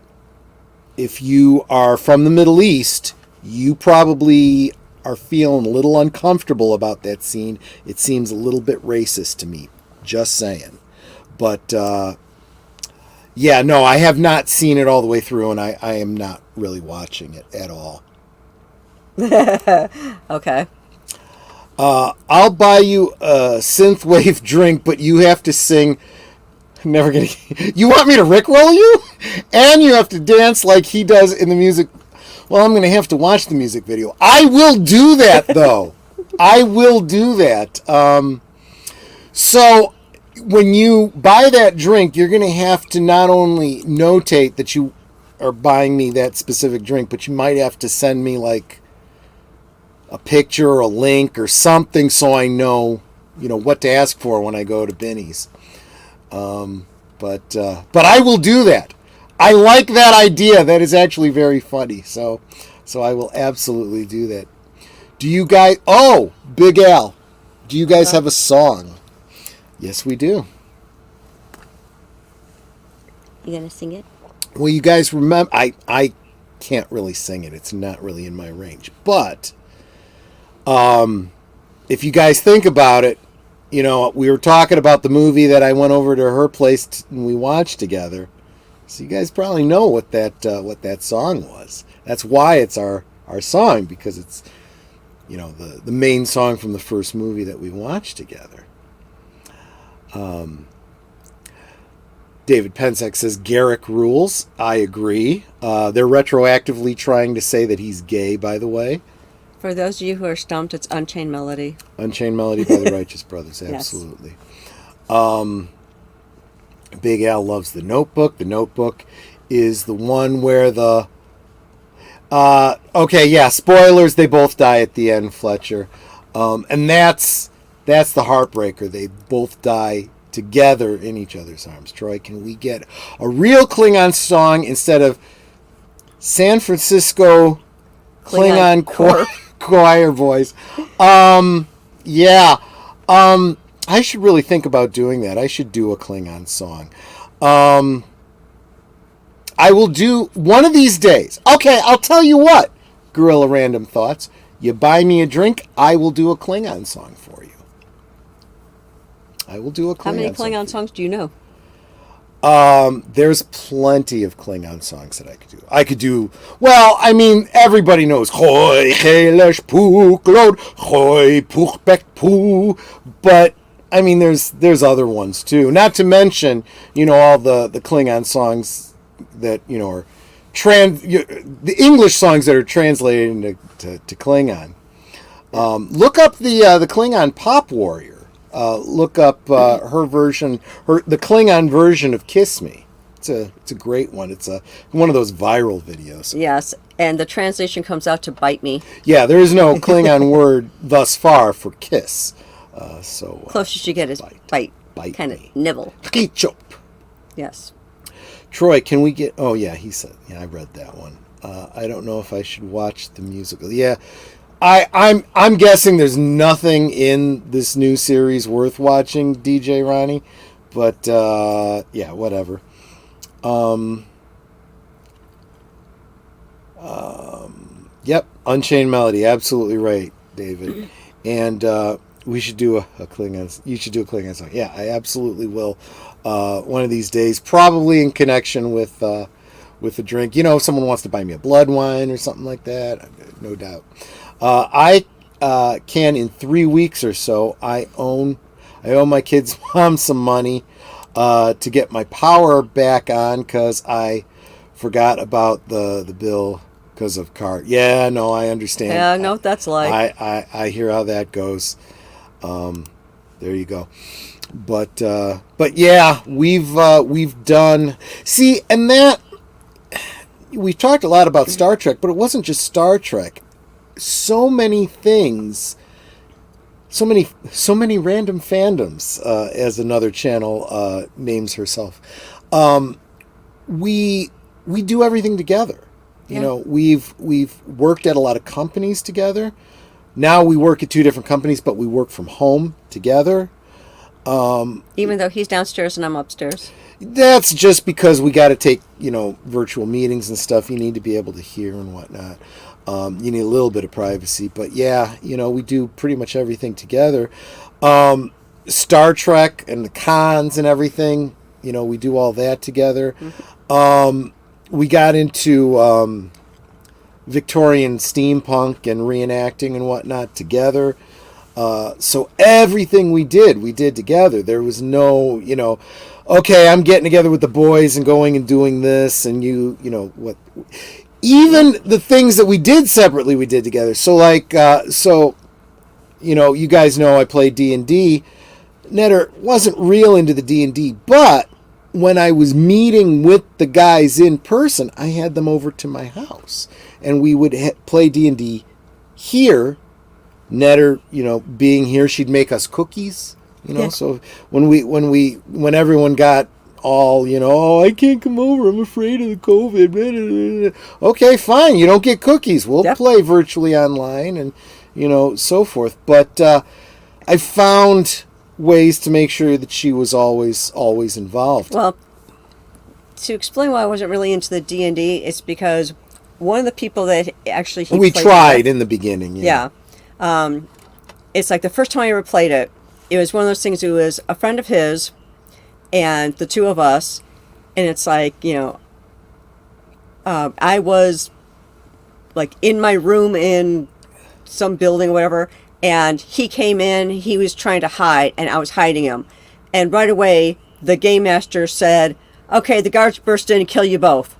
if you are from the Middle East, you probably are feeling a little uncomfortable about that scene. It seems a little bit racist to me, just saying. But yeah, no, I have not seen it all the way through, and I am not really watching it at all. Okay. I'll buy you a synthwave drink, but you have to sing. I'm never gonna. You want me to rickroll you, and you have to dance like he does in the music. Well, I'm gonna have to watch the music video. I will do that though. I will do that. So when you buy that drink, you're gonna have to not only notate that you are buying me that specific drink, but you might have to send me like a picture or a link or something so I know, what to ask for when I go to Benny's. But I will do that. I like that idea. That is actually very funny. So I will absolutely do that. Do you guys? Oh, Big Al. Do you guys have a song? Yes, we do. You gonna sing it? Well, you guys remember? I can't really sing it. It's not really in my range. But if you guys think about it, we were talking about the movie that I went over to her place and we watched together. So you guys probably know what that song was. That's why it's our song, because it's the main song from the first movie that we watched together. David Pensek says Garrick rules. I agree. They're retroactively trying to say that he's gay, by the way. For those of you who are stumped, it's Unchained Melody. Unchained Melody by the Righteous Brothers, absolutely. Yes. Big Al loves The Notebook. The Notebook is the one where the... okay, yeah, spoilers, they both die at the end, Fletcher. And that's the heartbreaker. They both die together in each other's arms. Troy, can we get a real Klingon song instead of San Francisco Klingon choir voice? Yeah. I should really think about doing that. I should do a Klingon song. I will do one of these days. Okay, I'll tell you what. Gorilla Random Thoughts. You buy me a drink, I will do a Klingon song for you. I will do a Klingon song. How many Klingon songs do you know? There's plenty of Klingon songs that I could do. Well, I mean, everybody knows Hoi Kelesh Puklod, Hoi Puchbek Pu, but I mean, there's other ones too. Not to mention, all the Klingon songs that, are the English songs that are translated into Klingon. Look up the Klingon Pop Warrior. Look up her version, the Klingon version of "Kiss Me." It's a great one. It's one of those viral videos. Yes, and the translation comes out to "bite me." Yeah, there is no Klingon word thus far for kiss. Closest you get is bite. Kind of nibble. Kichop. Yes. Troy, can we get? Oh yeah, he said. Yeah, I read that one. I don't know if I should watch the musical. Yeah. I'm guessing there's nothing in this new series worth watching, DJ Ronnie, but yeah, whatever. Yep, Unchained Melody, absolutely right, David, and we should do a Klingon. You should do a Klingon song. Yeah, I absolutely will. One of these days, probably in connection with a drink. If someone wants to buy me a blood wine or something like that, no doubt. I can in 3 weeks or so. I owe my kid's mom some money to get my power back on because I forgot about the bill because of car. Yeah, no, I understand. Yeah, I know what that's like. I hear how that goes. There you go. But yeah, we've done. See, and that we've talked a lot about Star Trek, but it wasn't just Star Trek. So many things, so many random fandoms, as another channel names herself. We do everything together. Yeah. We've worked at a lot of companies together. Now we work at 2 different companies, but we work from home together. Even though he's downstairs and I'm upstairs. That's just because we got to take virtual meetings and stuff. You need to be able to hear and whatnot. You need a little bit of privacy, but yeah, we do pretty much everything together. Star Trek and the cons and everything, we do all that together. Mm-hmm. We got into Victorian steampunk and reenacting and whatnot together. So everything we did together. There was no, okay, I'm getting together with the boys and going and doing this, and what. Even the things that we did separately, we did together. So, you guys know I play D&D. Netter wasn't real into the D&D, but when I was meeting with the guys in person, I had them over to my house, and we would play D&D here. Netter, being here, she'd make us cookies. Yeah. So when everyone got all, oh, I can't come over, I'm afraid of the COVID. Okay, fine, you don't get cookies. We'll play virtually online and, so forth. But I found ways to make sure that she was always involved. Well, to explain why I wasn't really into the D&D, it's because one of the people that actually we tried in the beginning. Yeah. It's like the first time I ever played it, it was one of those things. It was a friend of his and the 2 of us, and it's like, I was like in my room in some building or whatever, and he came in, he was trying to hide, and I was hiding him, and right away the game master said, okay, the guards burst in and kill you both.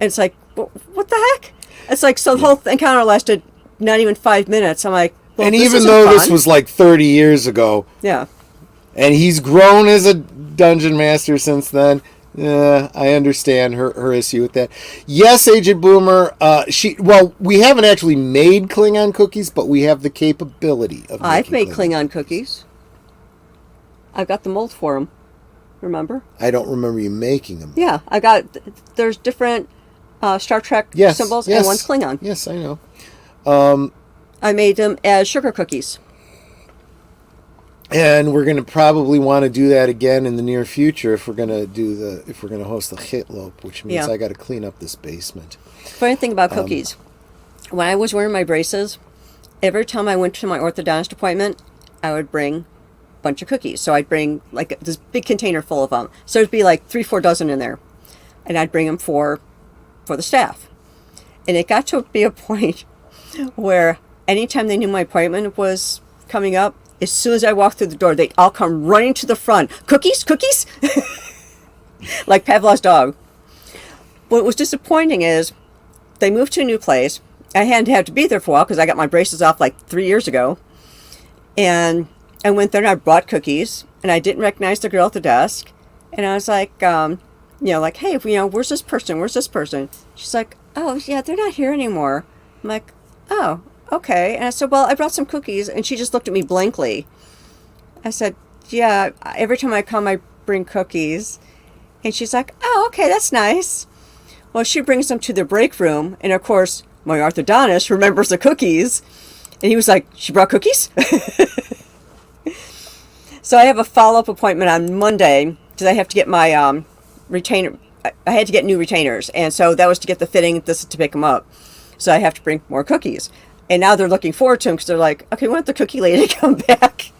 And it's like, what the heck? It's like, so the whole encounter lasted not even 5 minutes. I'm like, well, and even though fun. This was like 30 years ago, yeah, and he's grown as a dungeon master since then. I understand her issue with that. Yes, Agent Boomer. We haven't actually made Klingon cookies, but we have the capability of. I've made Klingon cookies. I've got the mold for them. Remember? I don't remember you making them. Yeah, I got. There's different Star Trek symbols, and one's Klingon. Yes, I know. I made them as sugar cookies. And we're going to probably want to do that again in the near future if we're going to host the Hitlope, which means I got to clean up this basement. Funny thing about cookies, when I was wearing my braces, every time I went to my orthodontist appointment, I would bring a bunch of cookies. So I'd bring like this big container full of them. So it'd be like 3-4 dozen in there, and I'd bring them for the staff. And it got to be a point where anytime they knew my appointment was coming up, as soon as I walked through the door, they'd all come running to the front. Cookies? Cookies? Like Pavlov's dog. What was disappointing is they moved to a new place. I hadn't had to be there for a while because I got my braces off like 3 years ago. And I went there and I brought cookies. And I didn't recognize the girl at the desk. And I was like, like, hey, where's this person? Where's this person? She's like, oh, yeah, they're not here anymore. I'm like, oh. Okay. And I said, well, I brought some cookies. And she just looked at me blankly. I said, yeah, every time I come, I bring cookies. And she's like, oh, okay, that's nice. Well, she brings them to the break room. And of course, my orthodontist remembers the cookies. And he was like, she brought cookies? So I have a follow-up appointment on Monday because I have to get my retainer. I had to get new retainers. And so that was to get the fitting, this is to pick them up. So I have to bring more cookies. And now they're looking forward to them because they're like, okay, we want the cookie lady to come back.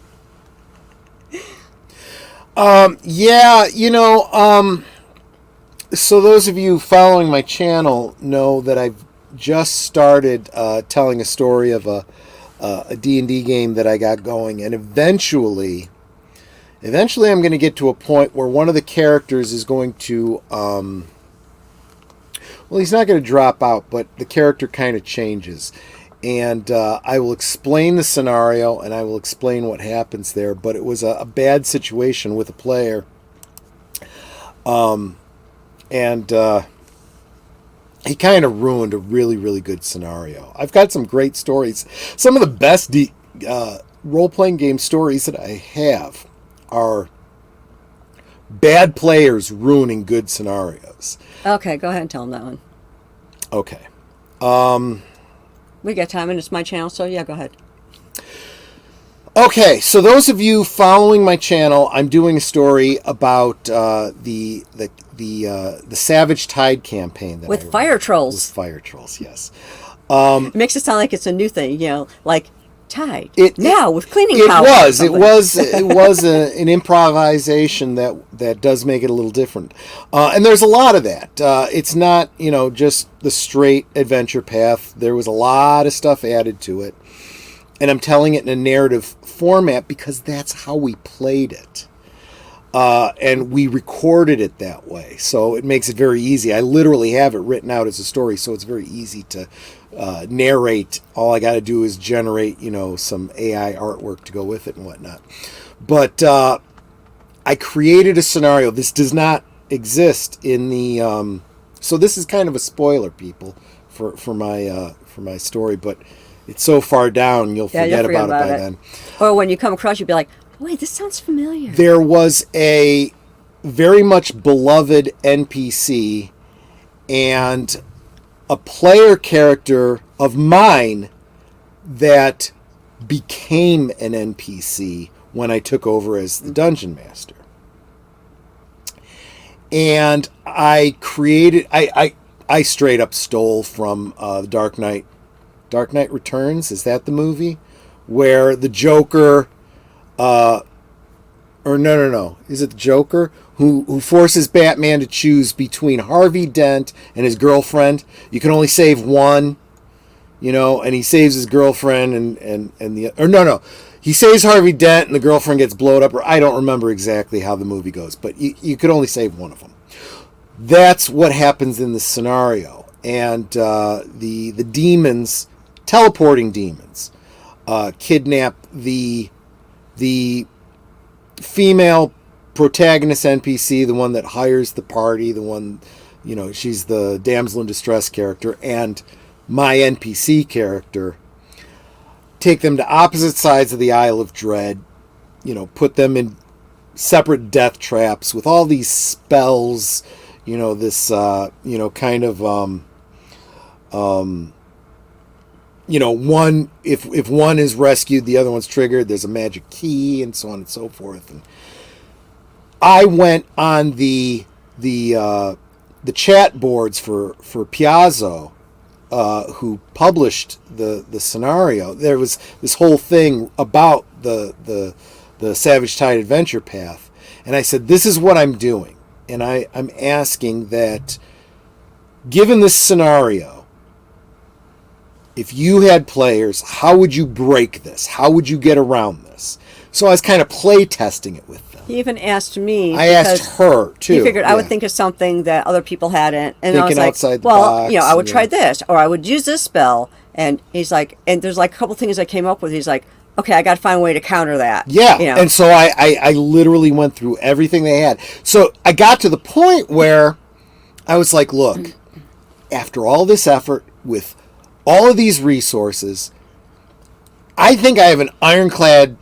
So those of you following my channel know that I've just started telling a story of a D&D game that I got going. And eventually I'm going to get to a point where one of the characters is going to... well, he's not going to drop out, but the character kind of changes. And I will explain the scenario, and I will explain what happens there. But it was a bad situation with a player. And he kind of ruined a really, really good scenario. I've got some great stories. Some of the best role-playing game stories that I have are bad players ruining good scenarios. Okay, go ahead and tell him that one. Okay. We got time, and it's my channel, so yeah, go ahead. Okay, so those of you following my channel, I'm doing a story about the Savage Tide campaign that with fire trolls. With fire trolls, yes. It makes it sound like it's a new thing, like Tide. With cleaning power. It was an improvisation that does make it a little different, and there's a lot of that. It's not just the straight adventure path. There was a lot of stuff added to it, and I'm telling it in a narrative format because that's how we played it, and we recorded it that way. So it makes it very easy. I literally have it written out as a story, so it's very easy to narrate. All I got to do is generate, some AI artwork to go with it and whatnot. But I created a scenario. This does not exist in the. So this is kind of a spoiler, people, for my story. But it's so far down, you'll forget about it by then. Or when you come across, you'll be like, "Wait, this sounds familiar." There was a very much beloved NPC and a player character of mine that became an NPC when I took over as the dungeon master. And I created, I straight up stole from Dark Knight Returns. Is that the movie where the Joker, or no, is it the Joker who forces Batman to choose between Harvey Dent and his girlfriend? You can only save one, and he saves his girlfriend he saves Harvey Dent and the girlfriend gets blown up, or I don't remember exactly how the movie goes, but you could only save one of them. That's what happens in this scenario. And the demons, teleporting demons, kidnap the female protagonist NPC, the one that hires the party, the one, she's the damsel in distress character, and my NPC character, take them to opposite sides of the Isle of Dread, put them in separate death traps with all these spells, this, kind of, one, if one is rescued, the other one's triggered. There's a magic key, and so on and so forth. And I went on the chat boards for Piazzo, who published the scenario. There was this whole thing about the Savage Tide adventure path, and I said, this is what I'm doing, and I'm asking that, given this scenario, if you had players, how would you break this? How would you get around this? So I was kind of play testing it with them. He even asked me. I asked her too. He figured I would think of something that other people hadn't, and I was like, outside the "Well, box, I would try this, or I would use this spell." And he's like, and there's like a couple things I came up with. He's like, "Okay, I got to find a way to counter that." Yeah, and so I literally went through everything they had. So I got to the point where I was like, "Look, after all this effort with all of these resources, I think I have an ironclad,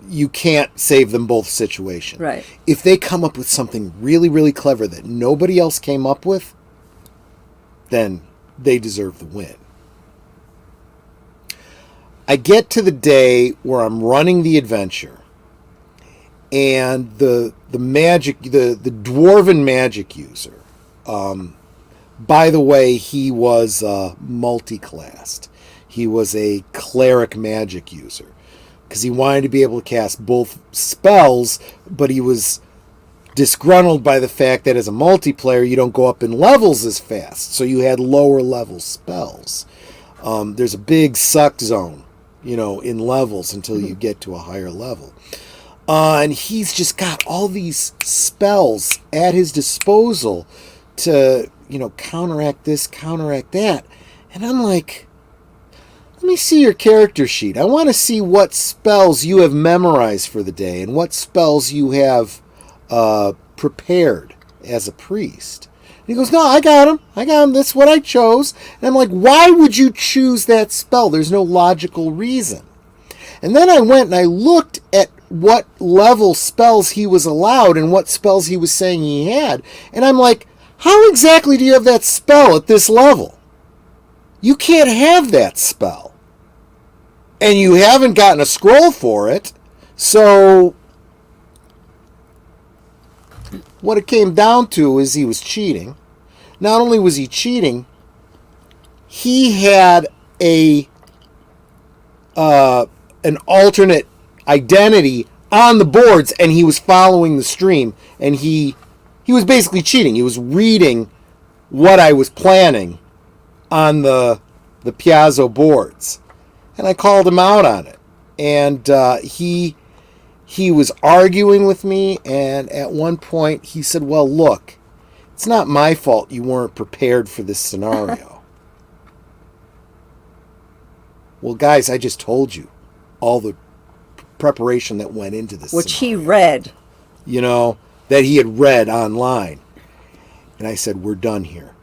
you can't save them both situation. Right. If they come up with something really, really clever that nobody else came up with, then they deserve the win." I get to the day where I'm running the adventure, and the magic, the dwarven magic user, by the way, he was multi-classed. He was a cleric magic user, because he wanted to be able to cast both spells, but he was disgruntled by the fact that as a multiplayer, you don't go up in levels as fast, so you had lower level spells. There's a big suck zone, in levels until you get to a higher level. And he's just got all these spells at his disposal to, counteract this, counteract that. And I'm like, let me see your character sheet. I want to see what spells you have memorized for the day and what spells you have prepared as a priest. And he goes, no, I got him. That's what I chose. And I'm like, why would you choose that spell? There's no logical reason. And then I went and I looked at what level spells he was allowed and what spells he was saying he had. And I'm like, how exactly do you have that spell at this level? You can't have that spell. And you haven't gotten a scroll for it. So what it came down to is he was cheating. Not only was he cheating, he had an alternate identity on the boards, and he was following the stream, and he was basically cheating. He was reading what I was planning on the Piazzo boards, and I called him out on it. And he was arguing with me, and at one point he said, well, look, it's not my fault you weren't prepared for this scenario. Well, guys, I just told you all the preparation that went into this which scenario. he read. That he had read online. And I said, we're done here.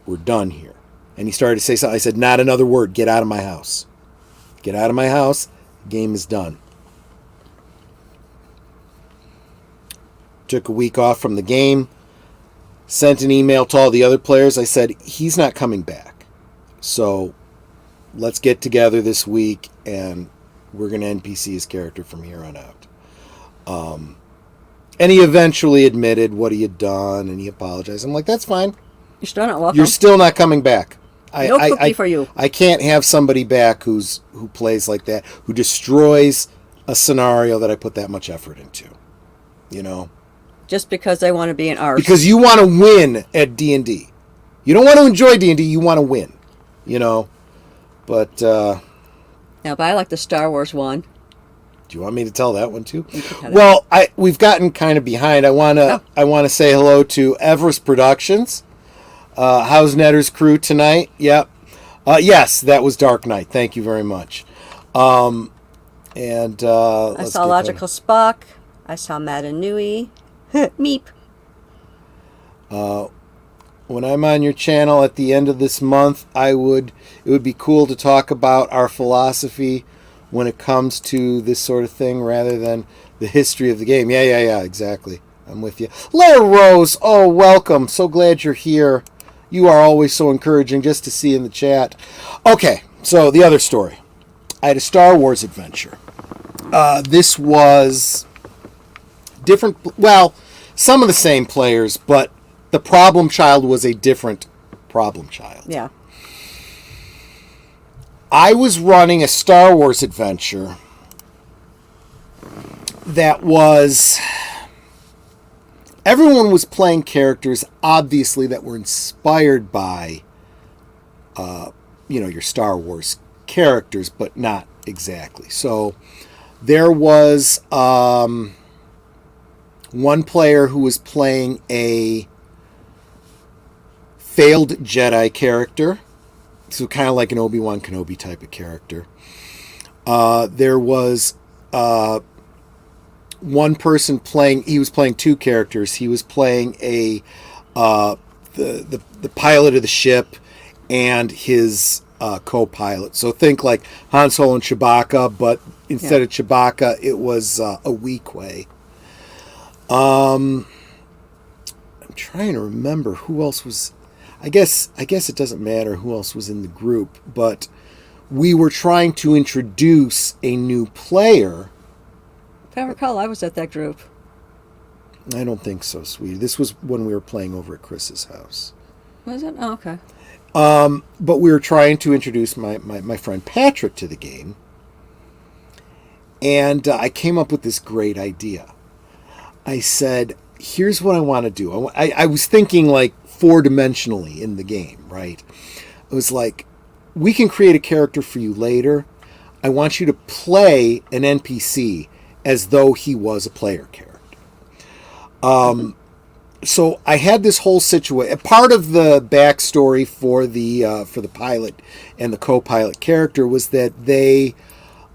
We're done here. And he started to say something. I said, not another word. Get out of my house. Get out of my house. The game is done. Took a week off from the game. Sent an email to all the other players. I said, he's not coming back. So let's get together this week and we're going to NPC his character from here on out. And he eventually admitted what he had done, and he apologized. I'm like, that's fine. You're still not welcome. You're still not coming back. No cookie for you. I can't have somebody back who plays like that, who destroys a scenario that I put that much effort into. Just because they want to be an arse. Because you want to win at D&D. You don't want to enjoy D&D, you want to win. But yeah, but I like the Star Wars one. Do you want me to tell that one too? Well, we've gotten kind of behind. I want to say hello to Everest Productions. How's Netter's crew tonight? Yep. Yes, that was Dark Knight. Thank you very much. I saw Logical Spock. I saw Matt and Nui. Meep. When I'm on your channel at the end of this month, it would be cool to talk about our philosophy when it comes to this sort of thing rather than the history of the game. Yeah, exactly. I'm with you. Lara Rose, oh, welcome. So glad you're here. You are always so encouraging just to see in the chat. Okay, so the other story. I had a Star Wars adventure. This was different, well, some of the same players, but the problem child was a different problem child. Yeah. I was running a Star Wars adventure that was... Everyone was playing characters, obviously, that were inspired by, your Star Wars characters, but not exactly. So there was one player who was playing a failed Jedi character, so kind of like an Obi-Wan Kenobi type of character. There was one person playing. He was playing two characters. He was playing the pilot of the ship and his co-pilot. So think like Han Solo and Chewbacca, but instead of Chewbacca, it was a Weequay. I'm trying to remember who else was. I guess it doesn't matter who else was in the group, but we were trying to introduce a new player. If I recall, I was at that group. I don't think so, sweetie. This was when we were playing over at Chris's house. Was it? Oh, okay. But we were trying to introduce my friend Patrick to the game. And I came up with this great idea. I said, here's what I want to do. I was thinking like 4-dimensionally in the game, right? I was like, we can create a character for you later. I want you to play an NPC as though he was a player character. So I had this whole situation. Part of the backstory for the pilot and the co-pilot character was that they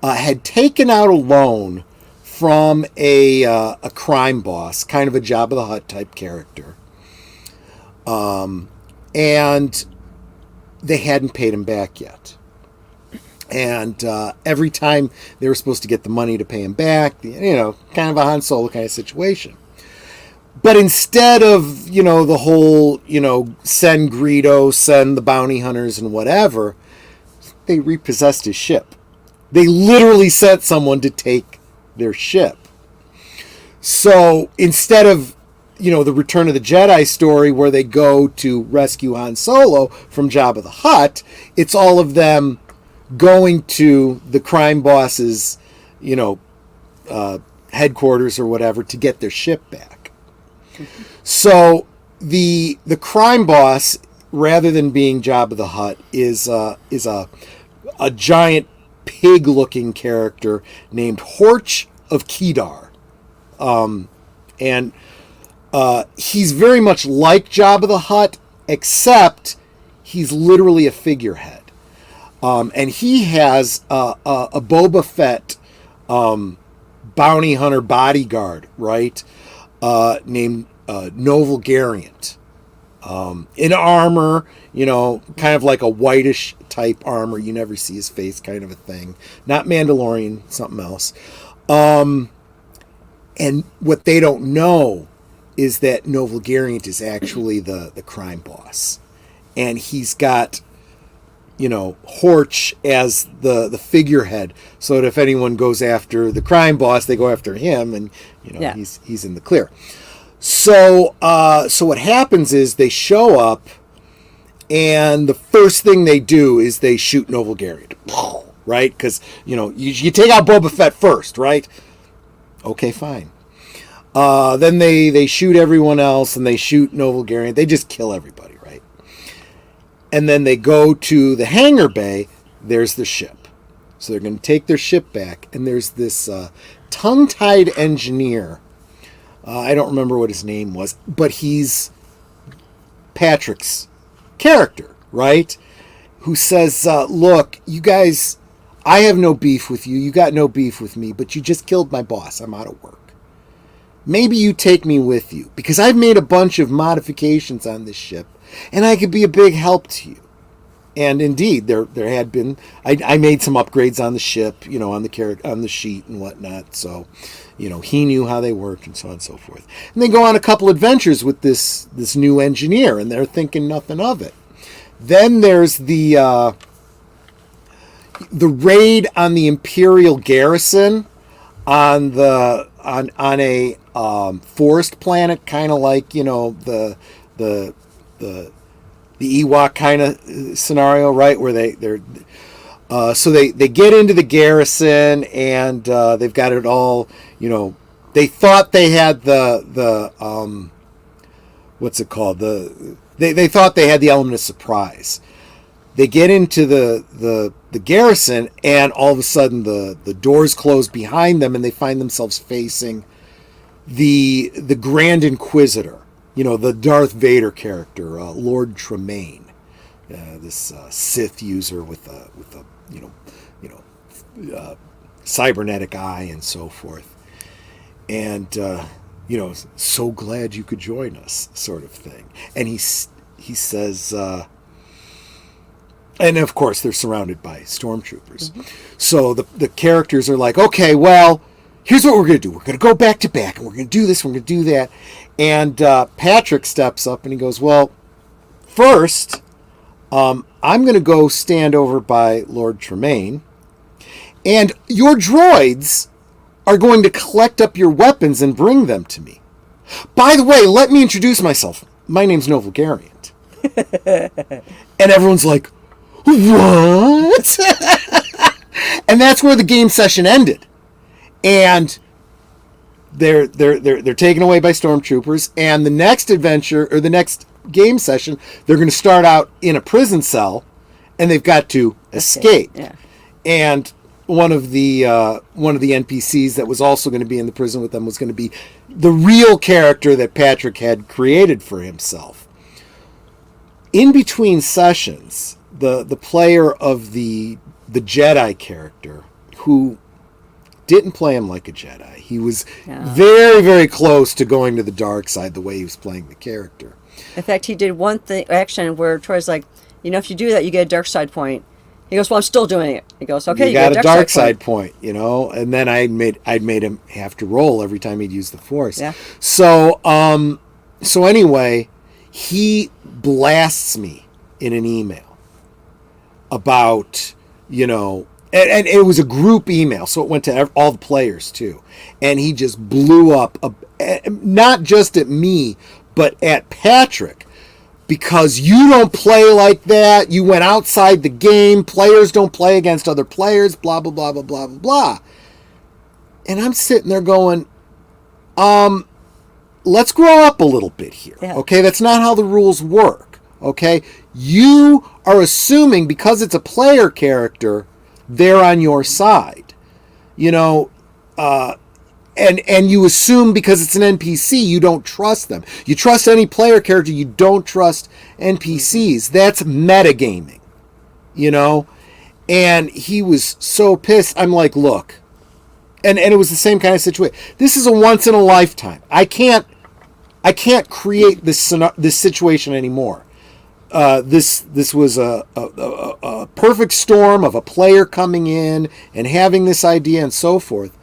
had taken out a loan from a crime boss, kind of a Jabba the Hutt type character, and they hadn't paid him back yet. And every time they were supposed to get the money to pay him back, kind of a Han Solo kind of situation. But instead of, the whole, send Greedo, send the bounty hunters and whatever, they repossessed his ship. They literally sent someone to take their ship. So instead of, the Return of the Jedi story where they go to rescue Han Solo from Jabba the Hutt, it's all of them going to the crime boss's, headquarters or whatever to get their ship back. So the crime boss, rather than being Jabba the Hutt, is a giant pig-looking character named Horch of Kedar, and he's very much like Jabba the Hutt, except he's literally a figurehead, and he has a Boba Fett bounty hunter bodyguard, right? Named Novel Garant, in armor, kind of like a whitish type armor. You never see his face, kind of a thing. Not Mandalorian, something else. And what they don't know is that Novel Garant is actually the crime boss, and he's got Horch as the figurehead, so that if anyone goes after the crime boss, they go after him, and he's in the clear. So what happens is they show up, and the first thing they do is they shoot Novel Garant, right? Because you take out Boba Fett first, right? Okay, fine. Then they shoot everyone else, and they shoot Novel Garant. They just kill everybody, right? And then they go to the hangar bay. There's the ship. So they're going to take their ship back. And there's this tongue-tied engineer. I don't remember what his name was. But he's Patrick's character, right? Who says, look, you guys, I have no beef with you. You got no beef with me. But you just killed my boss. I'm out of work. Maybe you take me with you. Because I've made a bunch of modifications on this ship. And I could be a big help to you. And indeed, there had been. I made some upgrades on the ship, on the sheet and whatnot. So, he knew how they worked and so on and so forth. And they go on a couple adventures with this new engineer, and they're thinking nothing of it. Then there's the raid on the Imperial garrison on a forest planet, kind of like the Ewok kind of scenario, right? Where they're so they get into the garrison, and they've got it all. They thought they had the what's it called? They thought they had the element of surprise. They get into the garrison, and all of a sudden the doors close behind them, and they find themselves facing the Grand Inquisitor. The Darth Vader character, Lord Tremaine, this Sith user with a cybernetic eye and so forth, and so glad you could join us, sort of thing. And he says, and of course they're surrounded by stormtroopers. Mm-hmm. So the characters are like, okay, well, here's what we're going to do. We're going to go back to back, and we're going to do this, we're going to do that. And Patrick steps up and he goes, well, first, I'm going to go stand over by Lord Tremaine, and your droids are going to collect up your weapons and bring them to me. By the way, let me introduce myself. My name's No Vulgariant. And everyone's like, what? And that's where the game session ended. And they're taken away by stormtroopers, and the next adventure, or the next game session, they're going to start out in a prison cell, and they've got to escape. Yeah. And one of the NPCs that was also going to be in the prison with them was going to be the real character that Patrick had created for himself. In between sessions, the player of the Jedi character, who didn't play him like a Jedi. He was very, very close to going to the dark side the way he was playing the character. In fact, he did one action where Troy's like, if you do that, you get a dark side point. He goes, well, I'm still doing it. He goes, okay, you got a dark side point, And then I'd made him have to roll every time he'd use the Force. Yeah. So anyway, he blasts me in an email about, and it was a group email, so it went to all the players too. And he just blew up, not just at me, but at Patrick, because you don't play like that. You went outside the game. Players don't play against other players, blah, blah, blah, blah, blah, blah, blah. And I'm sitting there going, let's grow up a little bit here. Yeah. Okay, that's not how the rules work. Okay, you are assuming because it's a player character, they're on your side, and you assume because it's an NPC, you don't trust them. You trust any player character, you don't trust NPCs. That's metagaming, and he was so pissed. I'm like, look, and it was the same kind of situation. This is a once in a lifetime. I can't create this situation anymore. This was a perfect storm of a player coming in and having this idea and so forth,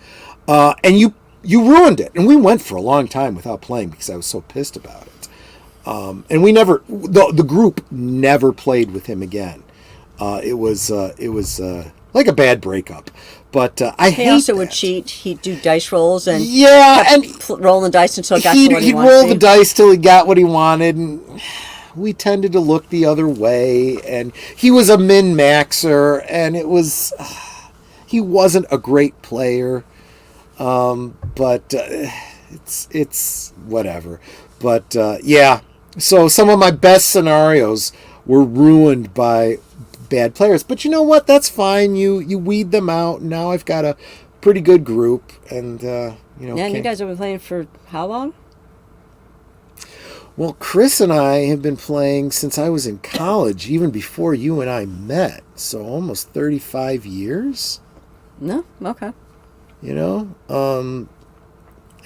and you ruined it. And we went for a long time without playing because I was so pissed about it. And the group never played with him again. It was like a bad breakup. But I hate. He also would cheat. He'd do dice rolls and rolling the dice until he got to what he wanted. He'd roll the dice till he got what he wanted, and we tended to look the other way. And he was a min-maxer, and he wasn't a great player. But it's whatever. But yeah, so some of my best scenarios were ruined by bad players. But you know what? That's fine. You weed them out. Now I've got a pretty good group, and Yeah, and you guys have been playing for how long? Well, Chris and I have been playing since I was in college, even before you and I met. So almost 35 years. No? Okay.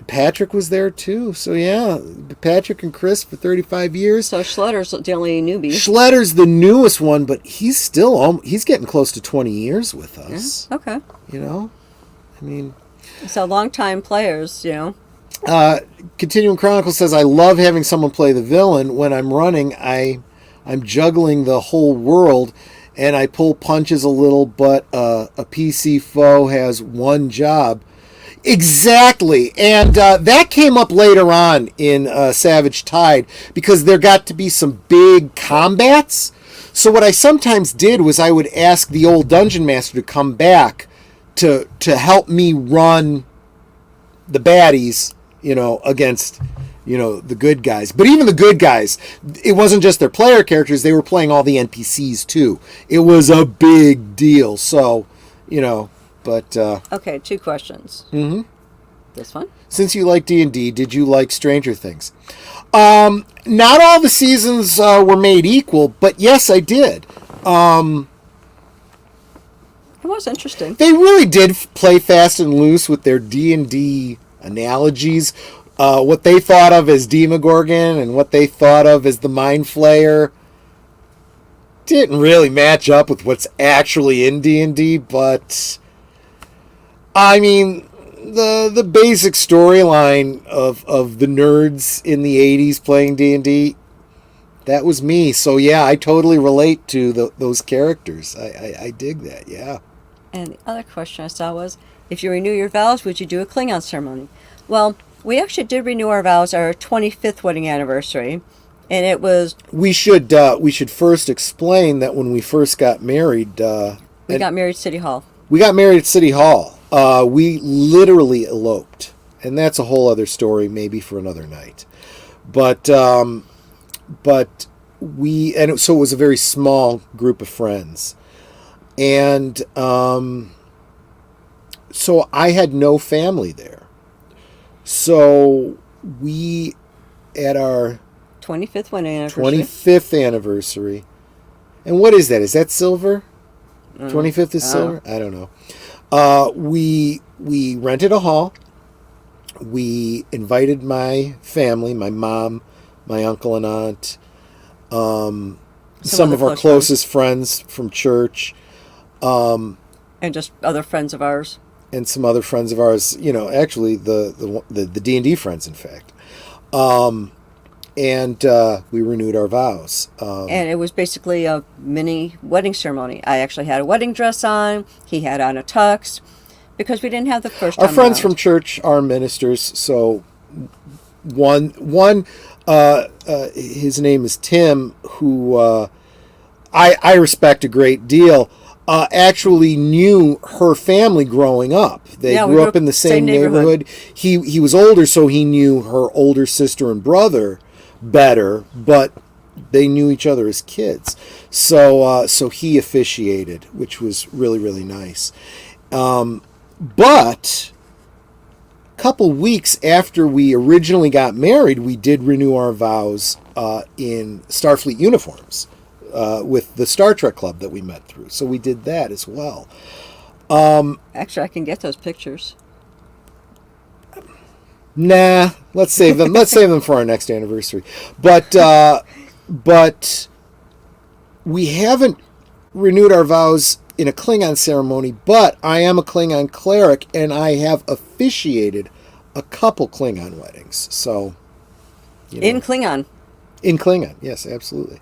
Patrick was there too. So yeah, Patrick and Chris for 35 years. So Schletter's the only newbie. Schletter's the newest one, but he's getting close to 20 years with us. Yeah. Okay. You know, I mean, so long-time players, you know. Continuing Chronicle says, I love having someone play the villain. When I'm running, I'm juggling the whole world, and I pull punches a little, but a PC foe has one job. Exactly, and that came up later on in Savage Tide, because there got to be some big combats. So what I sometimes did was I would ask the old dungeon master to come back to help me run the baddies, you know, against, you know, the good guys. But even the good guys, it wasn't just their player characters, they were playing all the NPCs too. It was a big deal. So, you know, but okay, 2 questions. Mm-hmm. This one. Since you like D&D, did you like Stranger Things? Not all the seasons were made equal, but yes, I did. It was interesting. They really did play fast and loose with their D&D analogies. What they thought of as Demogorgon and what they thought of as the Mind Flayer didn't really match up with what's actually in D&D, but I mean, the basic storyline of the nerds in the 80s playing D&D, that was me. So yeah, I totally relate to those characters. I dig that, yeah. And the other question I saw was, if you renew your vows, would you do a Klingon ceremony? Well, we actually did renew our vows our 25th wedding anniversary, and it was... We should first explain that when we first got married... we got married at City Hall. We got married at City Hall. We literally eloped, and that's a whole other story, maybe for another night. But so it was a very small group of friends, and so I had no family there. So we, at our 25th wedding anniversary. 25th anniversary, and what is that? Is that silver? 25th is silver? I don't know. We rented a hall. We invited my family, my mom, my uncle and aunt, some of our closest friends from church, and just other friends of ours, and some other friends of ours. You know, actually the D&D friends, in fact. And we renewed our vows. And it was basically a mini wedding ceremony. I actually had a wedding dress on. He had on a tux, because we didn't have the first time Our friends around. from church are ministers, so one his name is Tim, who I respect a great deal, actually knew her family growing up. They grew up in the same neighborhood. He was older, so he knew her older sister and brother better, but they knew each other as kids. So he officiated, which was really, really nice. But a couple weeks after we originally got married, we did renew our vows in Starfleet uniforms with the Star Trek Club that we met through. So we did that as well. Actually, I can get those pictures. Nah, let's save them. Let's save them for our next anniversary. But we haven't renewed our vows in a Klingon ceremony, but I am a Klingon cleric, and I have officiated a couple Klingon weddings. So, you know, in Klingon. In Klingon, yes, absolutely.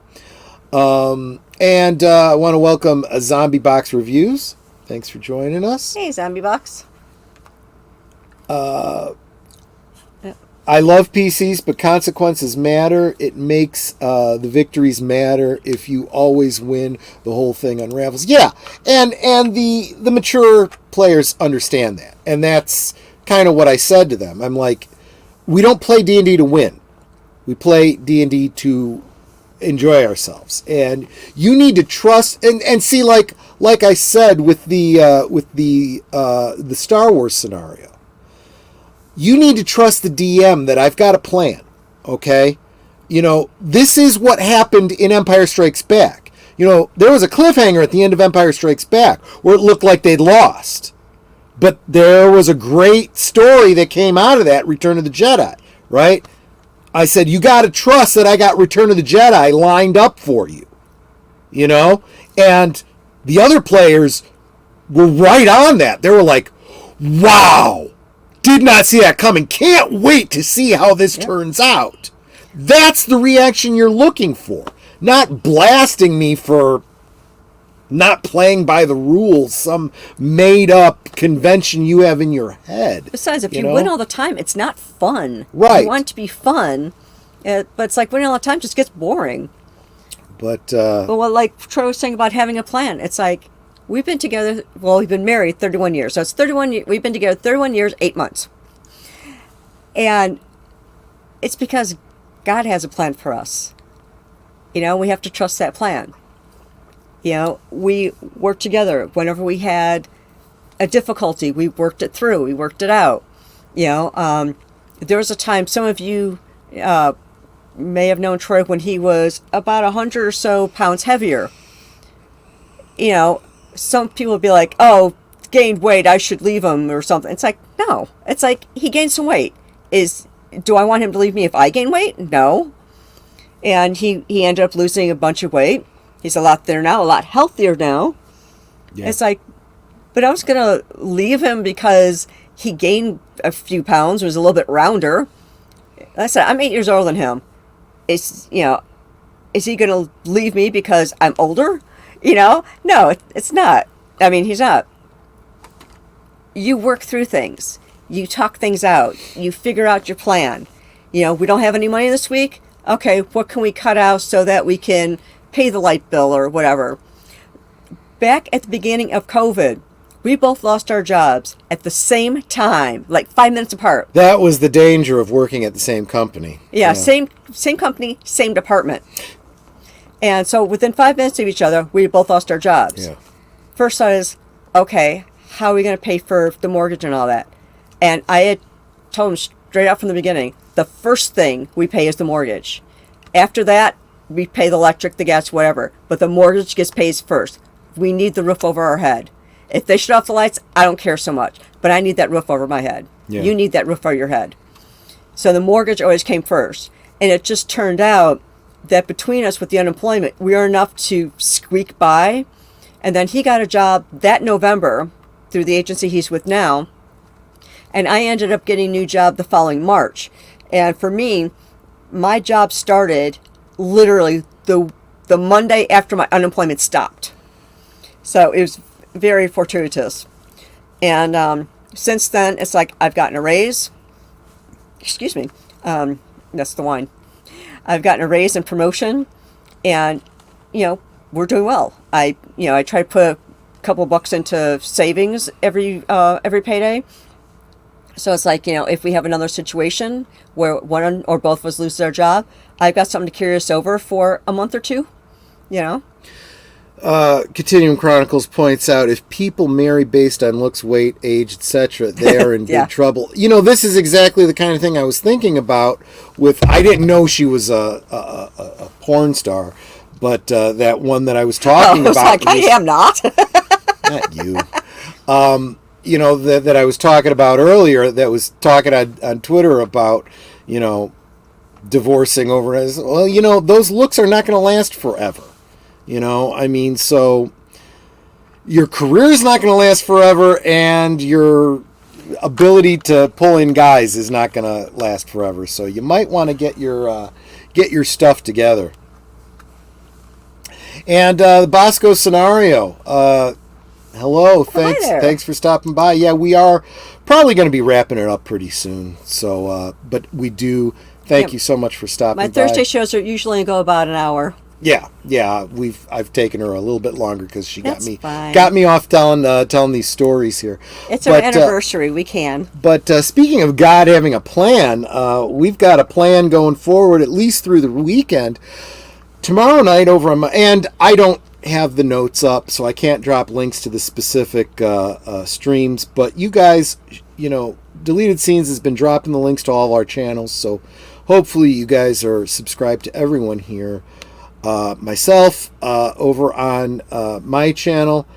And I want to welcome a Zombie Box Reviews. Thanks for joining us. Hey, Zombie Box. I love PCs, but consequences matter. It makes the victories matter. If you always win, the whole thing unravels. Yeah, and the mature players understand that. And that's kind of what I said to them. I'm like, we don't play D&D to win. We play D&D to enjoy ourselves. And you need to trust and see, like I said with the Star Wars scenario. You need to trust the DM that I've got a plan, okay? You know, this is what happened in Empire Strikes Back. You know, there was a cliffhanger at the end of Empire Strikes Back where it looked like they'd lost. But there was a great story that came out of that Return of the Jedi, right? I said, you got to trust that I got Return of the Jedi lined up for you, you know? And the other players were right on that. They were like, wow, did not see that coming. Can't wait to see how this turns out. That's the reaction you're looking for. Not blasting me for not playing by the rules, some made-up convention you have in your head. Besides, if you win all the time, it's not fun. Right. You want it to be fun, but it's like winning all the time just gets boring. But what, like Troy was saying about having a plan, it's like, we've been together, well, we've been married 31 years. So it's 31 years, we've been together 31 years, 8 months. And it's because God has a plan for us. You know, we have to trust that plan. You know, we worked together. Whenever we had a difficulty, we worked it through. We worked it out. You know, there was a time, some of you may have known Troy when he was about 100 or so pounds heavier. You know, some people would be like, oh, gained weight, I should leave him or something. It's like, no. It's like, he gained some weight. Do I want him to leave me if I gain weight? No. And he ended up losing a bunch of weight. He's a lot thinner now, a lot healthier now. Yeah. It's like, but I was going to leave him because he gained a few pounds, was a little bit rounder. I said, I'm 8 years older than him. Is he going to leave me because I'm older? You know? No, it's not. I mean, he's not. You work through things. You talk things out. You figure out your plan. You know, we don't have any money this week. Okay, what can we cut out so that we can pay the light bill or whatever? Back at the beginning of COVID, we both lost our jobs at the same time, like 5 minutes apart. That was the danger of working at the same company. Yeah. Same company, same department. And so within 5 minutes of each other, we both lost our jobs. Yeah. First thought is, okay, how are we going to pay for the mortgage and all that? And I had told him straight out from the beginning, the first thing we pay is the mortgage. After that, we pay the electric, the gas, whatever. But the mortgage gets paid first. We need the roof over our head. If they shut off the lights, I don't care so much. But I need that roof over my head. Yeah. You need that roof over your head. So the mortgage always came first. And it just turned out that between us with the unemployment, we were enough to squeak by. And then he got a job that November through the agency he's with now. And I ended up getting a new job the following March. And for me, my job started literally the Monday after my unemployment stopped. So it was very fortuitous. And since then, it's like I've gotten a raise. Excuse me. That's the wine. I've gotten a raise and promotion. And, you know, we're doing well. I try to put a couple bucks into savings every payday. So it's like, you know, if we have another situation where one or both of us lose their job, I've got something to carry us over for a month or two, you know. Continuum Chronicles points out, if people marry based on looks, weight, age, etc., they are in big trouble. You know, this is exactly the kind of thing I was thinking about I didn't know she was a porn star, but that one that I was talking about. Like, I am not. Not you. You know, that I was talking about earlier, that was talking on Twitter about, you know, divorcing over as, well, you know, those looks are not going to last forever. You know, I mean, so your career is not going to last forever, and your ability to pull in guys is not going to last forever. So you might want to get your stuff together. And the Bosco scenario, hello, thanks for stopping by. Yeah, we are probably going to be wrapping it up pretty soon. So, but we do thank you so much for stopping by. My Thursday shows are usually go about an hour. Yeah. I've taken her a little bit longer because she got me off telling these stories here. It's our anniversary. We can. But speaking of God having a plan, we've got a plan going forward at least through the weekend. Tomorrow night and I don't have the notes up, so I can't drop links to the specific streams. But you guys, you know, Deleted Scenes has been dropping the links to all of our channels, so hopefully you guys are subscribed to everyone here. Myself over on my channel,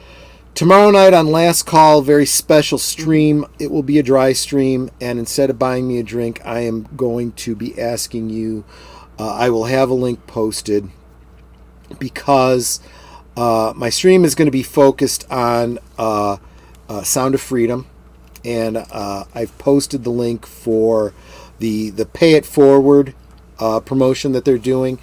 Tomorrow night on Last Call, very special stream. It will be a dry stream, and instead of buying me a drink, I am going to be asking you. I will have a link posted because my stream is going to be focused on Sound of Freedom, and I've posted the link for the Pay It Forward promotion that they're doing.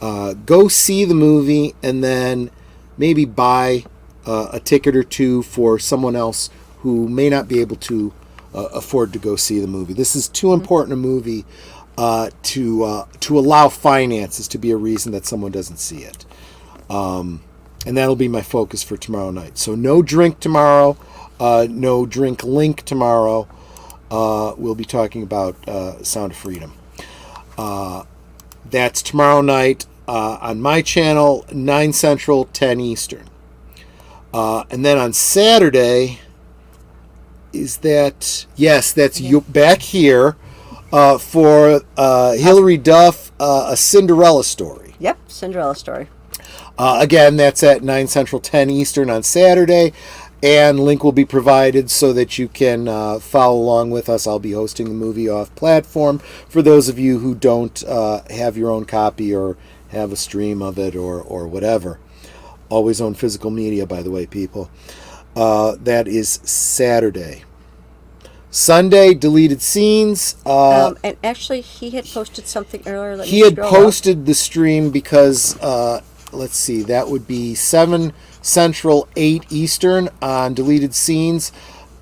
Go see the movie and then maybe buy a ticket or two for someone else who may not be able to afford to go see the movie. This is too important a movie to allow finances to be a reason that someone doesn't see it. And that'll be my focus for tomorrow night. So no drink tomorrow, no drink link tomorrow. We'll be talking about Sound of Freedom. That's tomorrow night on my channel, 9 Central, 10 Eastern. And then on Saturday, that's you back here for Hilary Duff, A Cinderella Story. Yep, Cinderella Story. Again, that's at 9 Central, 10 Eastern on Saturday. And link will be provided so that you can follow along with us. I'll be hosting the movie off platform for those of you who don't have your own copy or have a stream of it or whatever. Always own physical media, by the way, people. That is Saturday. Sunday, deleted scenes. And actually, he had posted something earlier. He had posted the stream because, let's see, that would be 7 Central, 8 Eastern on deleted scenes.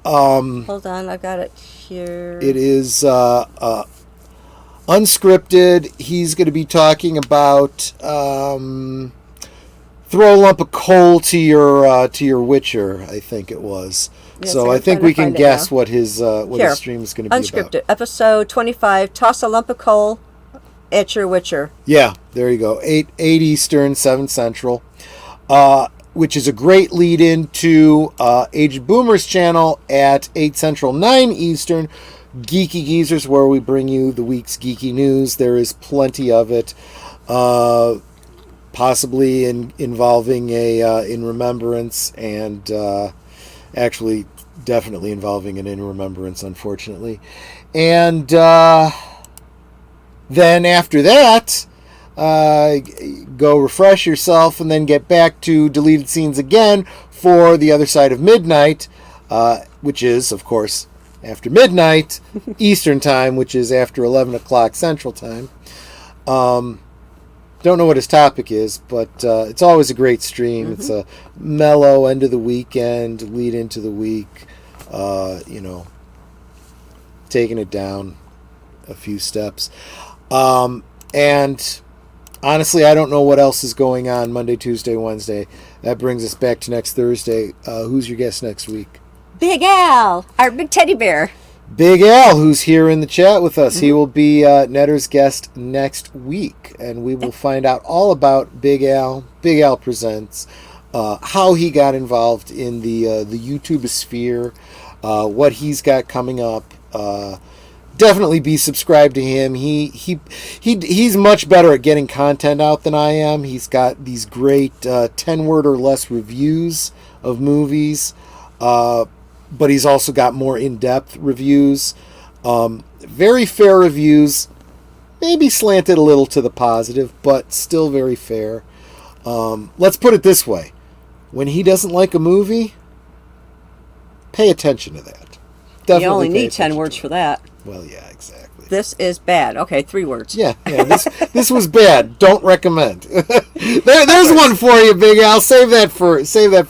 Hold on, I've got it here. It is unscripted. He's going to be talking about throw a lump of coal to your Witcher, I think it was. Yes, so I think we can guess what his stream is going to be unscripted. about. Episode 25, toss a lump of coal at your Witcher. Yeah, there you go. 8 Eastern, 7 Central. Which is a great lead into Aged Boomer's channel at 8 Central, 9 Eastern. Geeky Geezers, where we bring you the week's geeky news. There is plenty of it. Possibly involving a In Remembrance, and actually definitely involving an In Remembrance, unfortunately. And then after that, go refresh yourself and then get back to deleted scenes again for The Other Side of Midnight, which is, of course, after midnight Eastern time, which is after 11 o'clock Central time. Don't know what his topic is, but it's always a great stream. Mm-hmm. It's a mellow end of the weekend, lead into the week, taking it down a few steps. And honestly, I don't know what else is going on Monday, Tuesday, Wednesday. That brings us back to next Thursday. Who's your guest next week? Big Al, our big teddy bear. Big Al, who's here in the chat with us. Mm-hmm. He will be Netter's guest next week, and we will find out all about Big Al. Big Al Presents, how he got involved in the YouTube sphere, what he's got coming up. Definitely be subscribed to him. He's much better at getting content out than I am. He's got these great 10-word or less reviews of movies. But he's also got more in-depth reviews. Very fair reviews. Maybe slanted a little to the positive, but still very fair. Let's put it this way. When he doesn't like a movie, pay attention to that. Definitely. You only need 10 words for that. Well, yeah, exactly. This is bad. Okay, 3 words. Yeah. This was bad. Don't recommend. There's one for you, Big Al. Save that for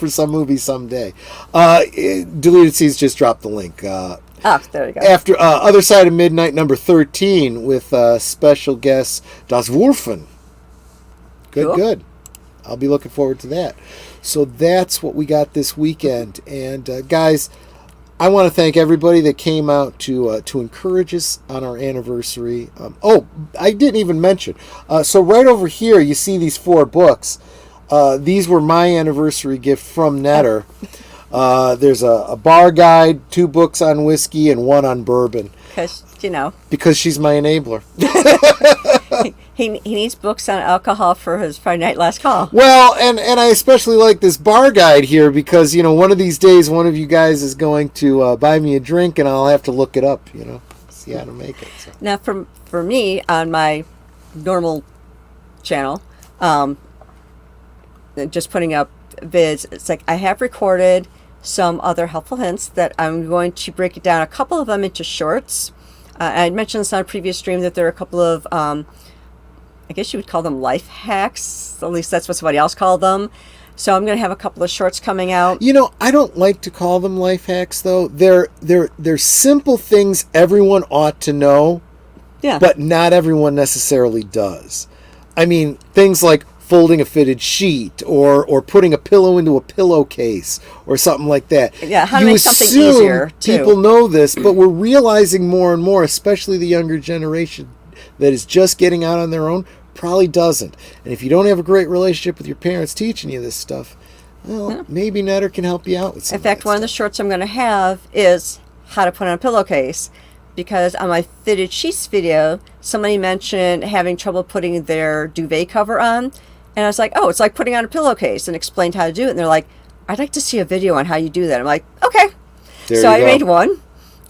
some movie someday. Deleted Scenes just dropped the link. There you go. After Other Side of Midnight, number 13, with special guest Das Wurfen. Good. I'll be looking forward to that. So that's what we got this weekend, and guys. I want to thank everybody that came out to encourage us on our anniversary. I didn't even mention. So right over here, you see these 4 books. These were my anniversary gift from Netter. There's a bar guide, 2 books on whiskey, and 1 on bourbon. Because she's my enabler. he needs books on alcohol for his Friday night last call. Well, and I especially like this bar guide here because, one of these days one of you guys is going to buy me a drink and I'll have to look it up, see how to make it. So. Now, for me, on my normal channel, just putting up vids, it's like I have recorded some other helpful hints that I'm going to break it down, a couple of them into shorts. I mentioned this on a previous stream that there are a couple of, I guess you would call them life hacks. At least that's what somebody else called them. So I'm going to have a couple of shorts coming out. I don't like to call them life hacks, though. They're simple things everyone ought to know, but not everyone necessarily does. I mean, things like folding a fitted sheet or putting a pillow into a pillowcase or something like that. Yeah, how to make something easier, too. People know this, but we're realizing more and more, especially the younger generation that is just getting out on their own, probably doesn't. And if you don't have a great relationship with your parents teaching you this stuff, well, maybe Netter can help you out with some. In fact, one of the shorts I'm going to have is how to put on a pillowcase. Because on my fitted sheets video, somebody mentioned having trouble putting their duvet cover on. And I was like, oh, it's like putting on a pillowcase, and explained how to do it. And they're like, I'd like to see a video on how you do that. I'm like, okay. So I made one.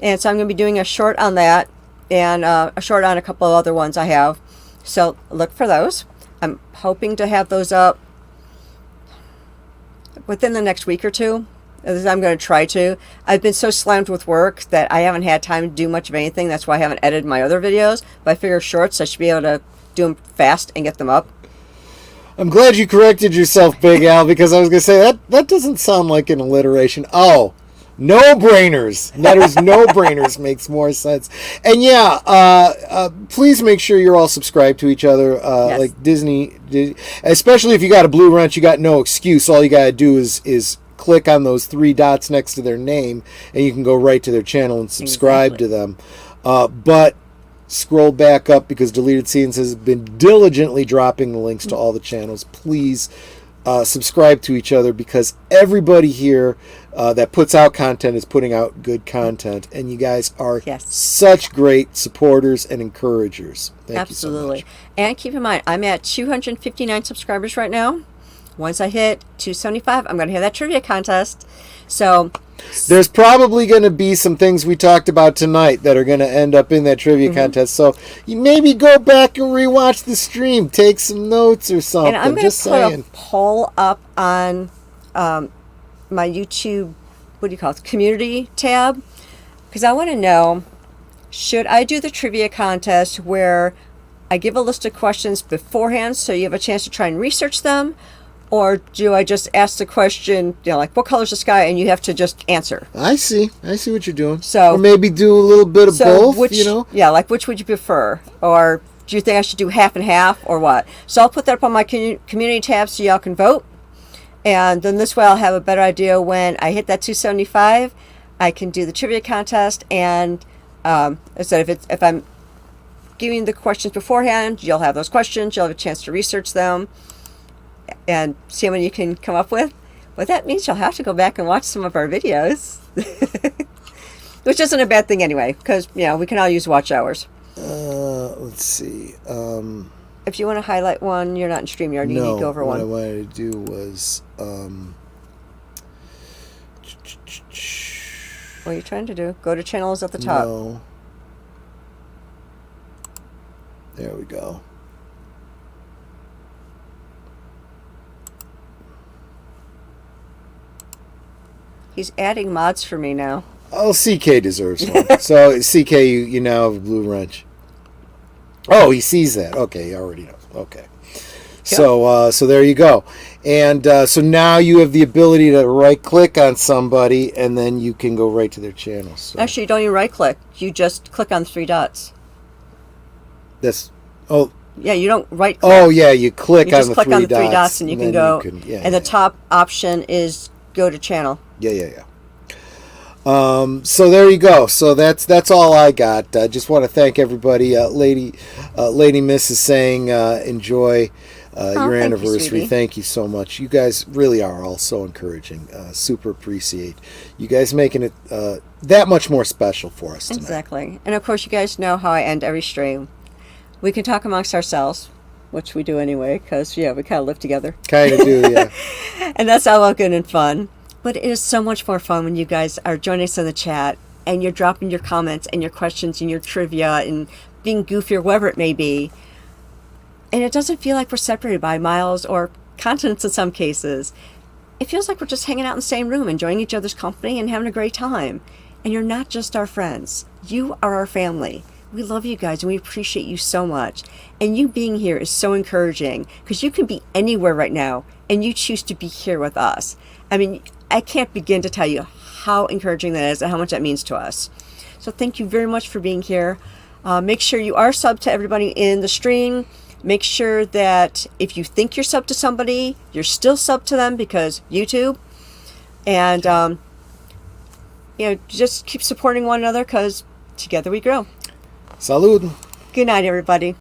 And so I'm going to be doing a short on that and a short on a couple of other ones I have. So look for those. I'm hoping to have those up within the next week or two. I'm going to try to. I've been so slammed with work that I haven't had time to do much of anything. That's why I haven't edited my other videos. But I figure shorts, I should be able to do them fast and get them up. I'm glad you corrected yourself, Big Al, because I was going to say that doesn't sound like an alliteration. Oh, no-brainers. Netter's no-brainers makes more sense. And please make sure you're all subscribed to each other. Yes. Like Disney, especially if you got a Blue Wrench, you got no excuse. All you got to do is click on those 3 dots next to their name, and you can go right to their channel and subscribe to them. But scroll back up because Deleted Scenes has been diligently dropping the links to all the channels. Please subscribe to each other because everybody here that puts out content is putting out good content, and you guys are such great supporters and encouragers. Thank you so much. And keep in mind, I'm at 259 subscribers right now. Once I hit 275, I'm going to have that trivia contest. So there's probably going to be some things we talked about tonight that are going to end up in that trivia contest. So you maybe go back and rewatch the stream, take some notes or something. And I'm going to put a poll up on my YouTube, community tab, because I want to know, should I do the trivia contest where I give a list of questions beforehand so you have a chance to try and research them? Or do I just ask the question, like, what color's the sky, and you have to just answer? I see what you're doing. So, or maybe do a little bit of both, Yeah, like, which would you prefer? Or do you think I should do half and half, or what? So I'll put that up on my community tab so y'all can vote. And then this way I'll have a better idea when I hit that 275, I can do the trivia contest. And instead if I'm giving the questions beforehand, you'll have those questions. You'll have a chance to research them and see how many you can come up with. But that means you'll have to go back and watch some of our videos. Which isn't a bad thing anyway, because, we can all use watch hours. Let's see. If you want to highlight one, you're not in StreamYard, you need to go over one. What I wanted to do was... What are you trying to do? Go to channels at the top. No. There we go. He's adding mods for me now. Oh, CK deserves one. So, CK, you now have a Blue Wrench. Oh, he sees that. Okay, he already knows. Okay. Yep. So there you go. And so now you have the ability to right-click on somebody, and then you can go right to their channel. So. Actually, you don't even right-click. You just click on the 3 dots. Yeah, you don't right-click. Oh, yeah, you click on the 3 dots. You just click on the 3 dots, and you can go. And the top option is go to channel. Yeah. So there you go. So that's all I got. I just want to thank everybody. Lady Miss is saying enjoy your anniversary. Thank you so much. You guys really are all so encouraging. Super appreciate you guys making it that much more special for us tonight. Exactly. And of course, you guys know how I end every stream. We can talk amongst ourselves, which we do anyway, because, we kind of live together. Kind of do, yeah. And that's all good and fun. But it is so much more fun when you guys are joining us in the chat and you're dropping your comments and your questions and your trivia and being goofy or whatever it may be. And it doesn't feel like we're separated by miles or continents in some cases. It feels like we're just hanging out in the same room, enjoying each other's company and having a great time. And you're not just our friends. You are our family. We love you guys and we appreciate you so much. And you being here is so encouraging because you can be anywhere right now and you choose to be here with us. I mean, I can't begin to tell you how encouraging that is and how much that means to us. So thank you very much for being here. Make sure you are subbed to everybody in the stream. Make sure that if you think you're subbed to somebody, you're still subbed to them because YouTube. And, just keep supporting one another because together we grow. Salud. Good night, everybody.